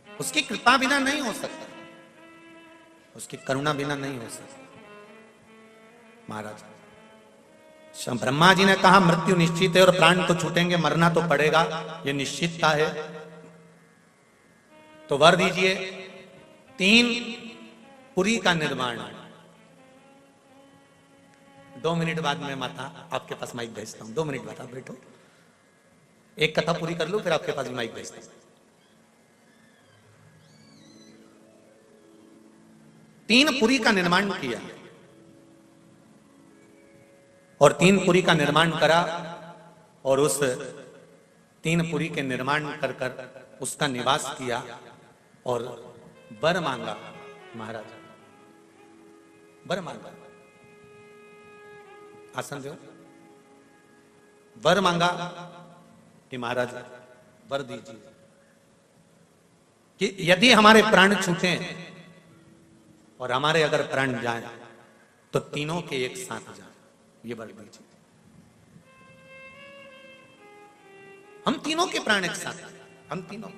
उसकी कृपा बिना नहीं हो सकता, उसकी करुणा बिना नहीं हो सकता। महाराज ब्रह्मा जी ने कहा मृत्यु निश्चित है और प्राण तो छूटेंगे, मरना तो पड़ेगा, ये निश्चितता है। तो वर दीजिए 3 पुरी का निर्माण। 2 मिनट बाद में माता आपके पास माइक भेजता हूं, 2 मिनट बाद आप बैठो, एक कथा पूरी कर लो, फिर आपके पास भी माइक भेजता हूं। 3 पुरी का निर्माण किया और 3 पुरी का निर्माण करा, और उस 3 पुरी के निर्माण कर कर उसका निवास किया और वर मांगा। महाराज वर मांगा, आसन दो। वर मांगा कि महाराज वर दीजिए कि यदि हमारे प्राण छूटे और हमारे अगर प्राण जाए तो तीनों के एक साथ जाए, ये वर दीजिए। हम तीनों के प्राण एक साथ, हम तीनों।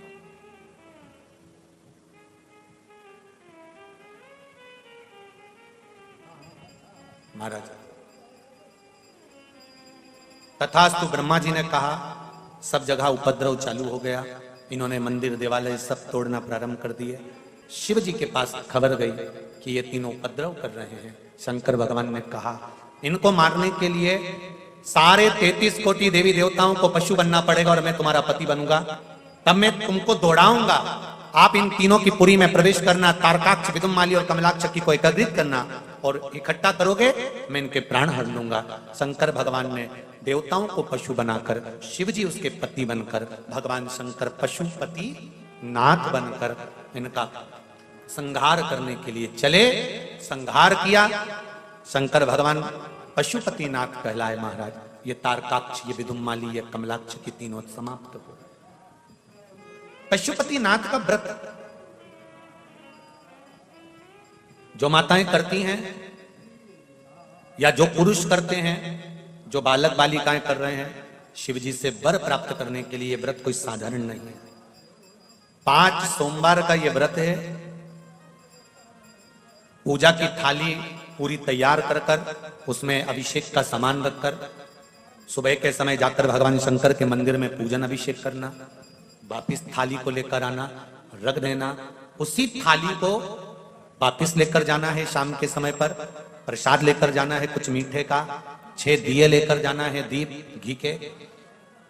महाराज तथास्तु ब्रह्मा जी ने कहा, सब जगह उपद्रव चालू हो गया, इन्होंने मंदिर देवालय सब तोड़ना प्रारंभ कर दिए। शिव जी के पास खबर गई कि ये तीनों उपद्रव कर रहे हैं। शंकर भगवान ने कहा इनको मारने के लिए सारे 33 कोटि देवी देवताओं को पशु बनना पड़ेगा और मैं तुम्हारा पति बनूंगा, तब मैं तुमको दौड़ाऊंगा। आप इन तीनों की पुरी में प्रवेश करना, तारकाक्ष, विदुमाली और कमलाक्ष की को एकत्रित करना और इकट्ठा करोगे, मैं इनके प्राण हर लूंगा। शंकर भगवान ने देवताओं को पशु बनाकर, शिव जी उसके पति बनकर, भगवान शंकर पशुपति नाथ बनकर इनका संहार करने के लिए चले। संहार किया, शंकर भगवान पशुपति नाथ कहलाए। महाराज ये तारकाक्ष, ये विदुमाली, ये कमलाक्ष की तीनों समाप्त हो। पशुपति नाथ का व्रत जो माताएं करती हैं या जो पुरुष करते हैं, जो बालक बालिकाएं कर रहे हैं, शिव जी से वर प्राप्त करने के लिए व्रत कोई साधारण नहीं है। 5 सोमवार का यह व्रत है। पूजा की थाली पूरी तैयार कर कर उसमें अभिषेक का सामान रखकर सुबह के समय जाकर भगवान शंकर के मंदिर में पूजन अभिषेक करना, वापिस थाली को लेकर आना, रख देना, उसी थाली को वापिस लेकर जाना है। शाम के समय पर प्रसाद लेकर जाना है कुछ मीठे का, 6 दिए लेकर जाना है दीप घी के।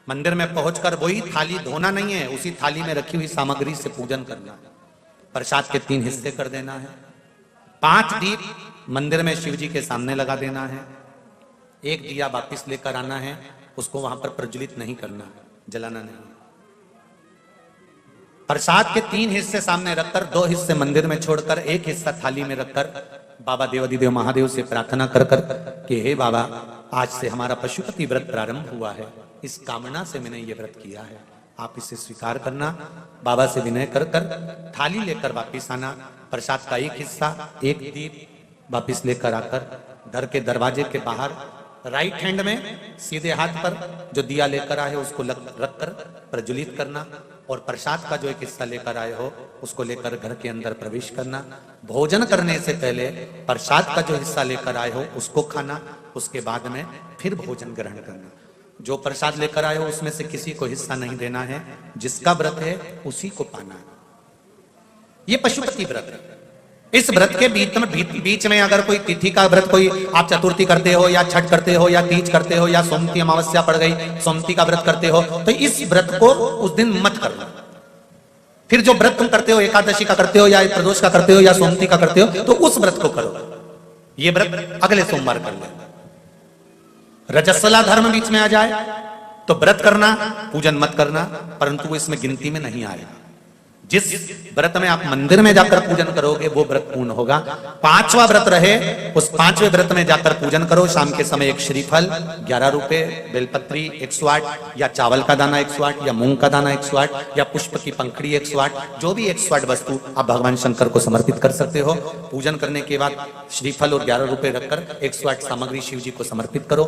मंदिर में पहुंचकर वही थाली धोना नहीं है, उसी थाली में रखी हुई सामग्री से पूजन करना। प्रसाद के 3 हिस्से कर देना है। 5 दीप मंदिर में शिव जी के सामने लगा देना है। 1 दिया वापिस लेकर आना है, उसको वहां पर प्रज्वलित नहीं करना, जलाना नहीं। प्रसाद के 3 हिस्से सामने रखकर 2 हिस्से मंदिर में छोड़कर 1 हिस्सा थाली में रखकर बाबा देवाधिदेव महादेव से प्रार्थना कर कर कि हे बाबा, आज से हमारा पशुपति व्रत प्रारंभ हुआ है, इस कामना से मैंने ये व्रत किया है, आप इसे स्वीकार करना। बाबा से विनय कर कर थाली लेकर वापिस आना। प्रसाद का 1 हिस्सा 1 दीप वापिस लेकर आकर घर के दरवाजे के बाहर राइट हैंड में सीधे हाथ पर जो दिया लेकर आए हो उसको रखकर प्रज्वलित करना, और प्रसाद का जो 1 हिस्सा लेकर आए हो उसको लेकर घर के अंदर प्रवेश करना। भोजन करने से पहले प्रसाद का जो हिस्सा लेकर आए हो उसको खाना, उसके बाद में फिर भोजन ग्रहण करना। जो प्रसाद लेकर आए हो उसमें से किसी को हिस्सा नहीं देना है, जिसका व्रत है उसी को पाना है। ये पशुपति व्रत है। इस व्रत के बीच में अगर कोई तिथि का व्रत, कोई आप चतुर्थी करते हो या छठ करते हो या तीज करते हो या सोमती अमावस्या पड़ गई सोमती का व्रत करते हो, तो इस व्रत को उस दिन मत करना। फिर जो व्रत तुम करते हो, एकादशी का करते हो या प्रदोष का करते हो या सोमती का करते हो, तो उस व्रत को करो। ये व्रत अगले सोमवार कर लेना। रजस्वला धर्म बीच में आ जाए तो व्रत करना, पूजन मत करना, परंतु वो इसमें गिनती में नहीं आएगा। जिस व्रत में आप मंदिर में जाकर पूजन करोगे वो व्रत पूर्ण होगा। 5वां व्रत रहे, उस 5वें व्रत में जाकर पूजन करो। शाम के समय 1 श्रीफल 11 रुपए, बेलपत्री 108, या चावल का दाना 108, या मूंग का दाना 108, या पुष्प की पंखड़ी 108, जो भी 108 वस्तु आप भगवान शंकर को समर्पित कर सकते हो। पूजन करने के बाद श्रीफल और 11 रुपए रखकर 108 सामग्री शिव जी को समर्पित करो।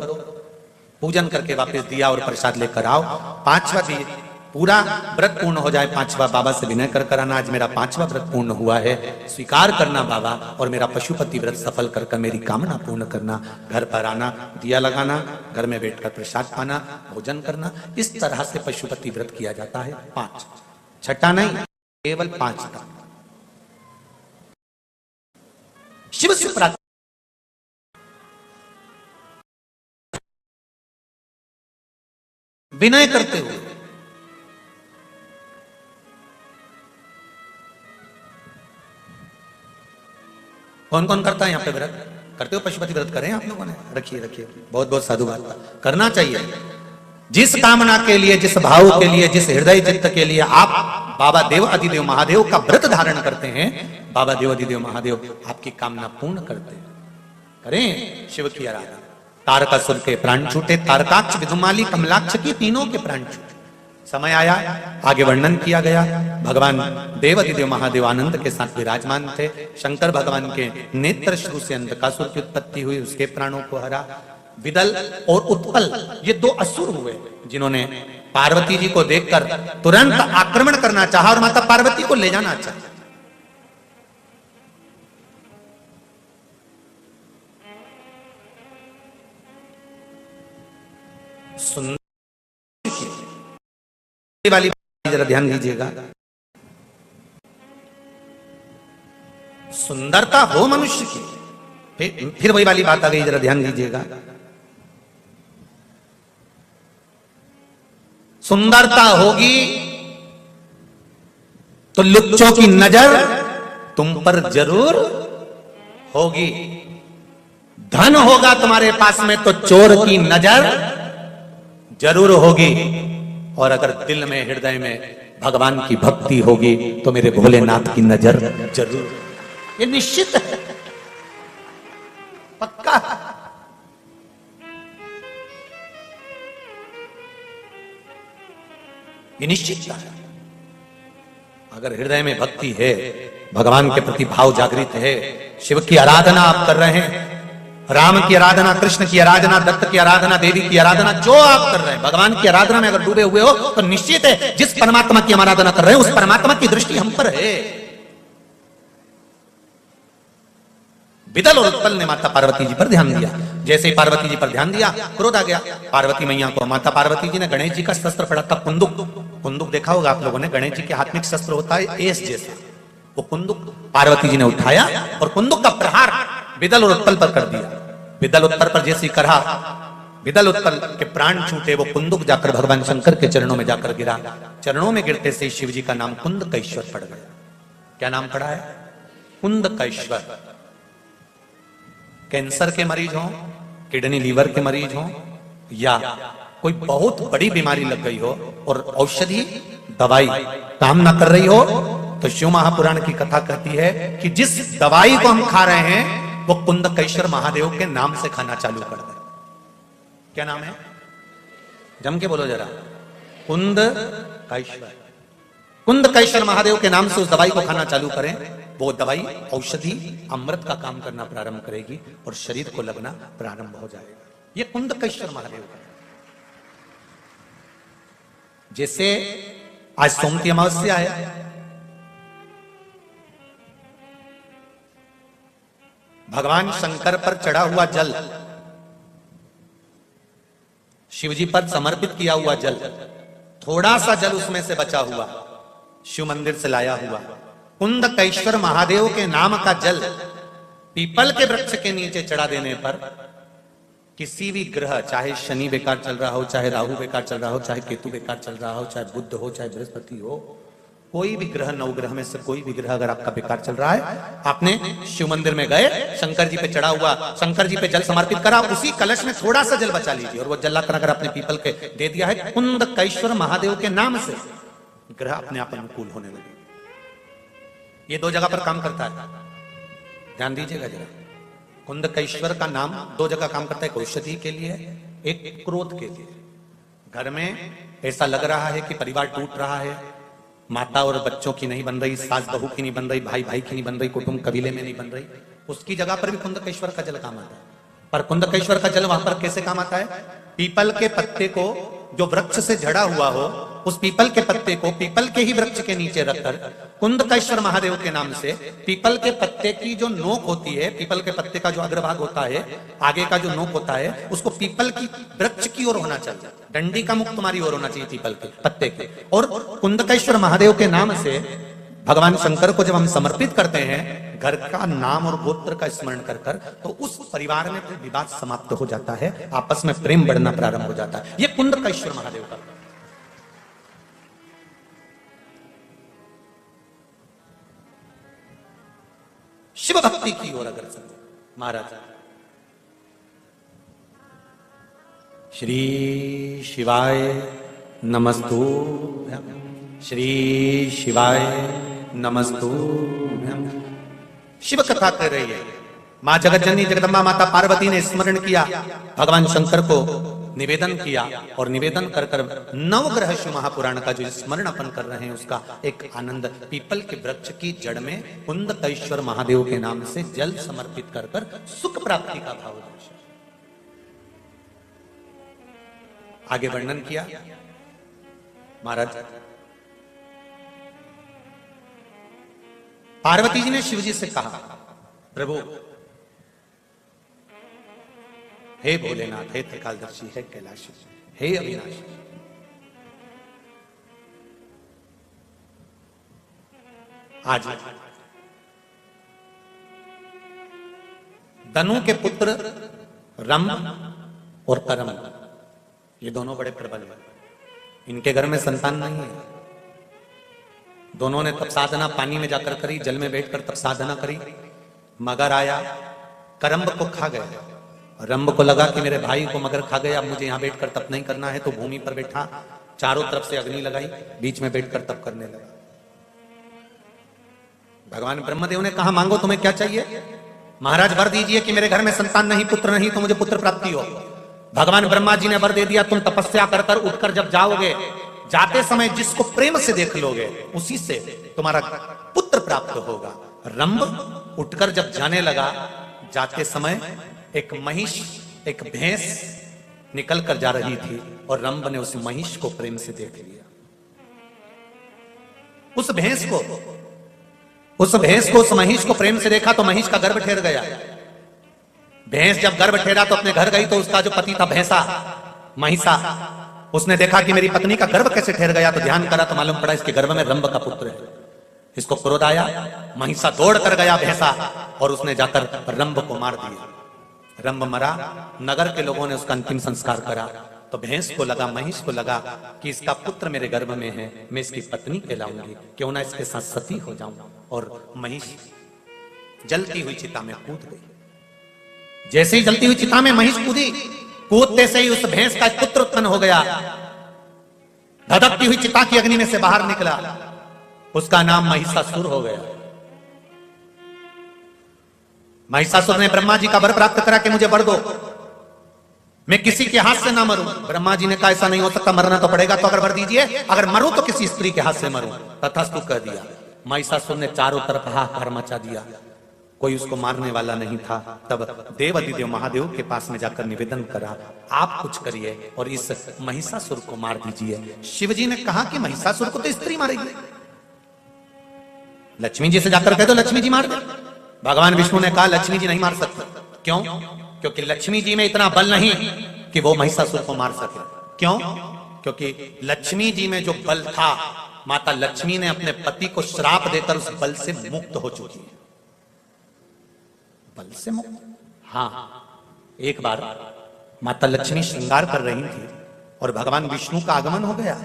पूजन करके वापस दिया और प्रसाद लेकर आओ। 5वां दिन पूरा व्रत पूर्ण हो जाए, 5वां बाबा से विनय कर कर आना, आज मेरा 5वां व्रत पूर्ण हुआ है, स्वीकार करना बाबा, और मेरा पशुपति व्रत सफल कर कर मेरी कामना पूर्ण करना। घर पर आना, दिया लगाना, घर में बैठकर प्रसाद पाना, भोजन करना। इस तरह से पशुपति व्रत किया जाता है। 5, 6 नहीं, केवल 5 तक। शिव से प्रार्थना, विनय करते हुए। कौन कौन करता है यहाँ पे व्रत? करते हो पशुपति व्रत? करें आप लोगों ने? रखिए रखिए, बहुत बहुत साधु बात करना चाहिए। जिस कामना के लिए, जिस भाव के लिए, जिस हृदय चित्त के लिए आप बाबा देव अधिदेव महादेव का व्रत धारण करते हैं, बाबा देव अधिदेव महादेव आपकी कामना पूर्ण करते हैं। करें शिव की आराधना। तारकासुर के प्राण छूटे, तारकाक्ष, विधुमाली, कमलाक्ष की तीनों के प्राण छूटे। समय आया, आगे वर्णन किया गया, भगवान देव अधिदेव महादेव आनंद के साथ विराजमान थे। शंकर भगवान के नेत्र श्रु से अंधकासुर की उत्पत्ति हुई, उसके प्राणों को हरा। विदल और उत्पल ये 2 असुर हुए जिन्होंने पार्वती जी को देखकर तुरंत आक्रमण करना चाहा और माता पार्वती को ले जाना चाहा। सुंदर वाली जरा ध्यान दीजिएगा। सुंदरता हो मनुष्य की, फिर वही वाली बात आ गई, जरा ध्यान दीजिएगा। सुंदरता होगी तो लुच्चों की नजर तुम पर जरूर होगी। धन होगा तुम्हारे पास में तो चोर की नजर जरूर होगी। और अगर दिल में, हृदय में भगवान की भक्ति होगी तो मेरे भोलेनाथ की नजर जरूर। ये निश्चित है, पक्का। ये निश्चित है। अगर हृदय में भक्ति है, भगवान के प्रति भाव जागृत है, शिव की आराधना आप कर रहे हैं, राम की आराधना, कृष्ण की आराधना, दत्त की आराधना, देवी की आराधना, जो आप कर रहे हैं, है। भगवान की आराधना में अगर डूबे हुए हो तो निश्चित है जिस परमात्मा की हम आराधना कर रहे हैं उस परमात्मा की दृष्टि हम पर है। विदल और उत्पल ने माता पार्वती जी पर ध्यान दिया। जैसे ही पार्वती जी पर ध्यान दिया, क्रोध आ गया पार्वती मैया को। माता पार्वती जी ने गणेश जी का शस्त्र पड़ा था कुंदुक। कुंदुक देखा होगा आप लोगों ने, गणेश जी के हाथ में एक शस्त्र होता है एस जैसा, वो कुंदुक पार्वती जी ने उठाया और कुंदुक का प्रहार विदल और उत्पल पर कर दिया। विदल उत्पल पर जैसे ही करा, विदल उत्पल के प्राण छूटे, वो कुंदुक जाकर भगवान शंकर के चरणों में जाकर गिरा। चरणों में गिरते से शिव जी का नाम कुंदकेश्वर पड़ गया। क्या नाम पड़ा है? कुंदकेश्वर। कैंसर के मरीज हो, किडनी लीवर के मरीज हो, या कोई बहुत बड़ी बीमारी लग गई हो और औषधि दवाई काम ना कर रही हो, तो शिव महापुराण की कथा कहती है कि जिस दवाई को हम खा रहे हैं वो कुंदकेश्वर महादेव के नाम से खाना चालू कर दे। क्या नाम है? जम के बोलो जरा। कुंदकेश्वर। कुंदकेश्वर महादेव के नाम से उस दवाई को खाना चालू करें, वो दवाई औषधि अमृत का काम करना प्रारंभ करेगी और शरीर को लगना प्रारंभ हो जाएगा। ये कुंदकेश्वर महादेव का। जैसे आज सोमती अमावस्या है, भगवान शंकर पर चढ़ा हुआ जल, शिवजी पर समर्पित किया हुआ जल, थोड़ा सा जल उसमें से बचा हुआ, शिव मंदिर से लाया हुआ कुंदकेश्वर महादेव के नाम का जल पीपल के वृक्ष के नीचे चढ़ा देने पर किसी भी ग्रह, चाहे शनि बेकार चल रहा हो, चाहे राहु बेकार चल रहा हो, चाहे केतु बेकार चल रहा हो, चाहे बुध हो, चाहे बृहस्पति हो, कोई भी ग्रह, नवग्रह में से कोई भी ग्रह अगर आपका बेकार चल रहा है, आपने शिव मंदिर में गए, शंकर जी पे चढ़ा हुआ, शंकर जी पे जल समर्पित करा, उसी कलश में थोड़ा सा जल बचा लीजिए और वो जल लाकर अगर आपने पीपल के दे दिया है कुंदकेश्वर महादेव के नाम से, ग्रह अपने आप अनुकूल होने लगे। ये दो जगह पर काम करता है, ध्यान दीजिएगा जरा। कुंदकेश्वर का नाम दो जगह काम करता है, एक औषधि के लिए, एक क्रोध के लिए। घर में ऐसा लग रहा है कि परिवार टूट रहा है, माता और बच्चों की नहीं बन रही, सास बहू की नहीं बन रही, भाई भाई की नहीं बन रही, कुटुंब कबीले में नहीं बन रही, उसकी जगह पर भी कुंदकेश्वर का जल काम आता है। पर कुंदकेश्वर का जल वहां पर कैसे काम आता है? पीपल के पत्ते को जो वृक्ष से झड़ा हुआ हो, उस पीपल के पत्ते को पीपल के ही वृक्ष के नीचे रखकर कुंदकेश्वर महादेव के नाम से पीपल के पत्ते की जो नोक होती है, पीपल के पत्ते का जो अग्रभाग होता है, आगे का जो नोक होता है, उसको पीपल की वृक्ष की ओर होना चाहिए, डंडी का मुख तुम्हारी ओर होना चाहिए पीपल के पत्ते के। और कुंदकेश्वर महादेव के नाम से भगवान शंकर को जब हम समर्पित करते हैं, घर का नाम और गोत्र का स्मरण कर कर, तो उस परिवार में फिर विवाद समाप्त हो जाता है, आपस में प्रेम बढ़ना प्रारंभ हो जाता है। यह कुंदकेश्वर महादेव का। शिव भक्ति की ओर अगर महाराज, श्री शिवाय नमस्तुभ्यं, श्री शिवाय नमस्तुभ्यं। शिव कथा कर रही है, मां जगतजननी जगदम्बा माता पार्वती ने स्मरण किया, भगवान शंकर को निवेदन किया और निवेदन कर कर नवग्रह शिव महापुराण का जो स्मरण अपन कर रहे हैं उसका एक आनंद, पीपल के वृक्ष की जड़ में कुंदकेश्वर महादेव के नाम से जल समर्पित कर कर सुख प्राप्ति का भाव दर्शन। आगे वर्णन किया महाराज। पार्वती जी ने शिवजी से कहा, प्रभु हे भोलेनाथ, हे त्रिकालदर्शी, हे कैलाशी, हे अविनाशी, आज दनु के पुत्र रम और करम, ये दोनों बड़े प्रबल हैं, इनके घर में संतान नहीं है। दोनों ने तप साधना पानी में जाकर करी, जल में बैठकर तप साधना करी। मगर आया, करम्ब को खा गया। रंब को लगा कि मेरे भाई को मगर खा गया, अब मुझे यहां बैठकर तप नहीं करना है, तो भूमि पर बैठा, चारों तरफ से अग्नि लगाई, बीच में बैठकर तप करने लगा। भगवान ब्रह्मदेव ने कहा, मांगो तुम्हें क्या चाहिए? महाराज वर दीजिए कि मेरे घर में संतान नहीं, पुत्र नहीं, तो मुझे पुत्र प्राप्ति हो। भगवान ब्रह्मा जी ने वर दे दिया, तुम तपस्या कर कर उठकर जब जाओगे, जाते समय जिसको प्रेम से देख लोगे उसी से तुम्हारा पुत्र प्राप्त होगा। रंब उठकर जब जाने लगा, जाते समय एक महिष, एक भैंस निकल कर जा रही थी और रंभ ने उस महिष को प्रेम से देख लिया। उस भैंस को उस महिष को प्रेम से देखा तो महिष का गर्भ ठहर गया। भैंस जब गर्भ ठहरा तो अपने घर गई तो उसका जो पति था भैंसा महिषा, उसने देखा कि मेरी पत्नी का गर्भ कैसे ठहर गया, तो ध्यान करा तो मालूम पड़ा इसके गर्भ में रंभ का पुत्र है। इसको क्रोध आया, महिषा दौड़ कर गया भैंसा और उसने जाकर रंभ को मार दिया। रंभ मरा, नगर के लोगों ने उसका अंतिम संस्कार करा। तो भैंस को लगा, महिष को लगा कि इसका पुत्र मेरे गर्भ में है, मैं इसकी पत्नी कहलाऊंगी, क्यों ना इसके साथ सती हो जाऊं। और महिष जलती हुई चिता में कूद गई। जैसे ही जलती हुई चिता में महिष कूदी, कूदते से ही उस भैंस का एक पुत्र उत्पन्न हो गया। धधकती हुई चिता की अग्नि में से बाहर निकला, उसका नाम महिषासुर हो गया। महिषासुर ने ब्रह्मा जी का वर प्राप्त करा कि मुझे वर दो, मैं किसी के हाथ से ना मरूं। ब्रह्मा जी ने कहा ऐसा नहीं हो सकता, मरना तो पड़ेगा, तो अगर वर दीजिए, अगर मरूं तो किसी स्त्री के हाथ से मरूं। तथास्तु कह दिया। महिषासुर ने चारों तरफ हाहाकार मचा दिया, कोई उसको मारने वाला नहीं था। तब देवाधिदेव महादेव के पास में जाकर निवेदन करा, आप कुछ करिए और इस महिषासुर को मार दीजिए। शिव जी ने कहा कि महिषासुर को तो स्त्री मारेगी, लक्ष्मी जी से जाकर कह दो लक्ष्मी जी मार दे। भगवान विष्णु ने कहा लक्ष्मी जी नहीं मार सकते। क्यों? क्योंकि लक्ष्मी जी में इतना बल नहीं कि वो महिषासुर को मार सके। क्यों? क्योंकि लक्ष्मी जी में जो बल था, माता लक्ष्मी ने अपने पति को श्राप देकर उस बल से मुक्त हो चुकी है। बल से मुक्त? हाँ, एक बार माता लक्ष्मी श्रृंगार कर रही थी और भगवान विष्णु का आगमन हो गया।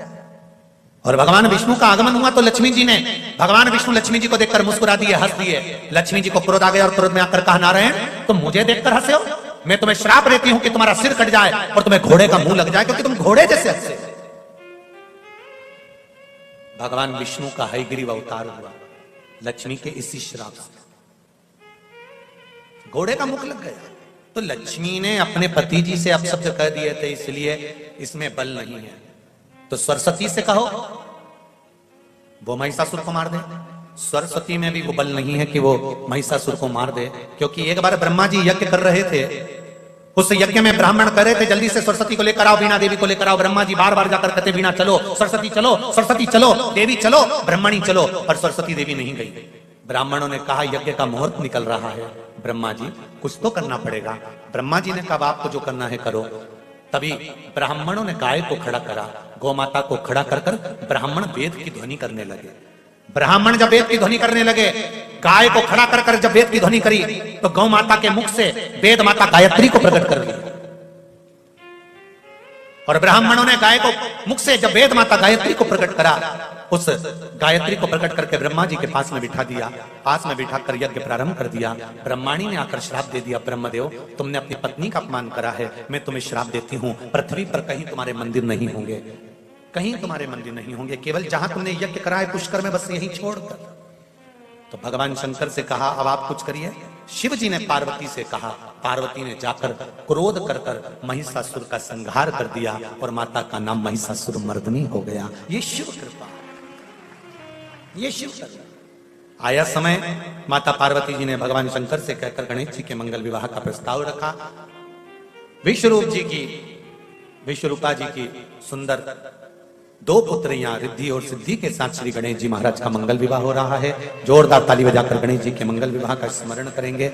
और भगवान विष्णु का आगमन हुआ तो लक्ष्मी जी ने, भगवान विष्णु लक्ष्मी जी को देखकर मुस्कुरा दिए, हंस दिए। लक्ष्मी जी को क्रोध आ गया और क्रोध में आकर कहा, नारायण तुम मुझे देखकर हंसे हो? मैं तुम्हें श्राप देती हूं कि तुम्हारा सिर कट जाए और तुम्हें घोड़े का मुंह लग जाए, क्योंकि तुम घोड़े जैसे हंसे। भगवान विष्णु का हयग्रीव अवतार हुआ लक्ष्मी के इसी श्राप से, घोड़े का मुख लग गया। तो लक्ष्मी ने अपने पति जी से अपशब्द कह दिए थे, इसलिए इसमें बल नहीं है। तो सरस्वती से कहो वो महिषासुर को मार दे। सरस्वती में भी वो बल नहीं है कि वो महिषासुर को मार दे, क्योंकि एक बार ब्रह्मा जी यज्ञ कर रहे थे, उस यज्ञ में ब्राह्मण कह रहे थे जल्दी से सरस्वती को लेकर आओ, वीणा देवी को लेकर आओ। ब्रह्मा जी बार बार जाकर कहते वीणा चलो, सरस्वती चलो, सरस्वती चलो, देवी चलो, ब्रह्मणी चलो, पर सरस्वती देवी नहीं गई। ब्राह्मणों ने कहा यज्ञ का मुहूर्त निकल रहा है, ब्रह्मा जी कुछ तो करना पड़ेगा। ब्रह्मा जी ने कहा आपको जो करना है करो। तभी ब्राह्मणों ने गाय को खड़ा करा, गौ माता को खड़ा कर कर ब्राह्मण वेद की ध्वनि करने लगे। ब्राह्मण जब वेद की ध्वनि करने लगे, गाय को खड़ा कर कर जब वेद की ध्वनि करी, तो गौ माता के मुख से वेद माता गायत्री को प्रकट कर लिया। और ब्राह्मणों ने गाय को मुख से जब वेद माता गायत्री को प्रकट करा, उस गायत्री को प्रकट करके ब्रह्मा जी के पास में बिठा दिया। पास में बिठाकर यज्ञ प्रारंभ कर दिया। ब्रह्माणी ने आकर श्राप दे दिया, ब्रह्मदेव तुमने अपनी पत्नी का अपमान करा है, मैं तुम्हें श्राप देती हूं, पृथ्वी पर कहीं तुम्हारे मंदिर नहीं होंगे, कहीं तुम्हारे मंदिर नहीं होंगे, केवल जहां तुमने यज्ञ करा है पुष्कर में, बस यहीं छोड़कर। तो भगवान शंकर से कहा अब आप कुछ करिए। शिव जी ने पार्वती से कहा, पार्वती ने जाकर क्रोध कर कर महिषासुर का संहार कर दिया और माता का नाम महिषासुर मर्दनी हो गया। ये शिव कृपा, ये शिव कृपा। आया समय, माता पार्वती जी ने भगवान शंकर से कहकर गणेश जी के मंगल विवाह का प्रस्ताव रखा। विश्वरूप जी की, विश्वरूपा जी की सुंदर 2 पुत्रियां रिद्धि और सिद्धि के साथ श्री गणेश जी महाराज का मंगल विवाह हो रहा है। जोरदार ताली बजाकर गणेश जी के मंगल विवाह का स्मरण करेंगे।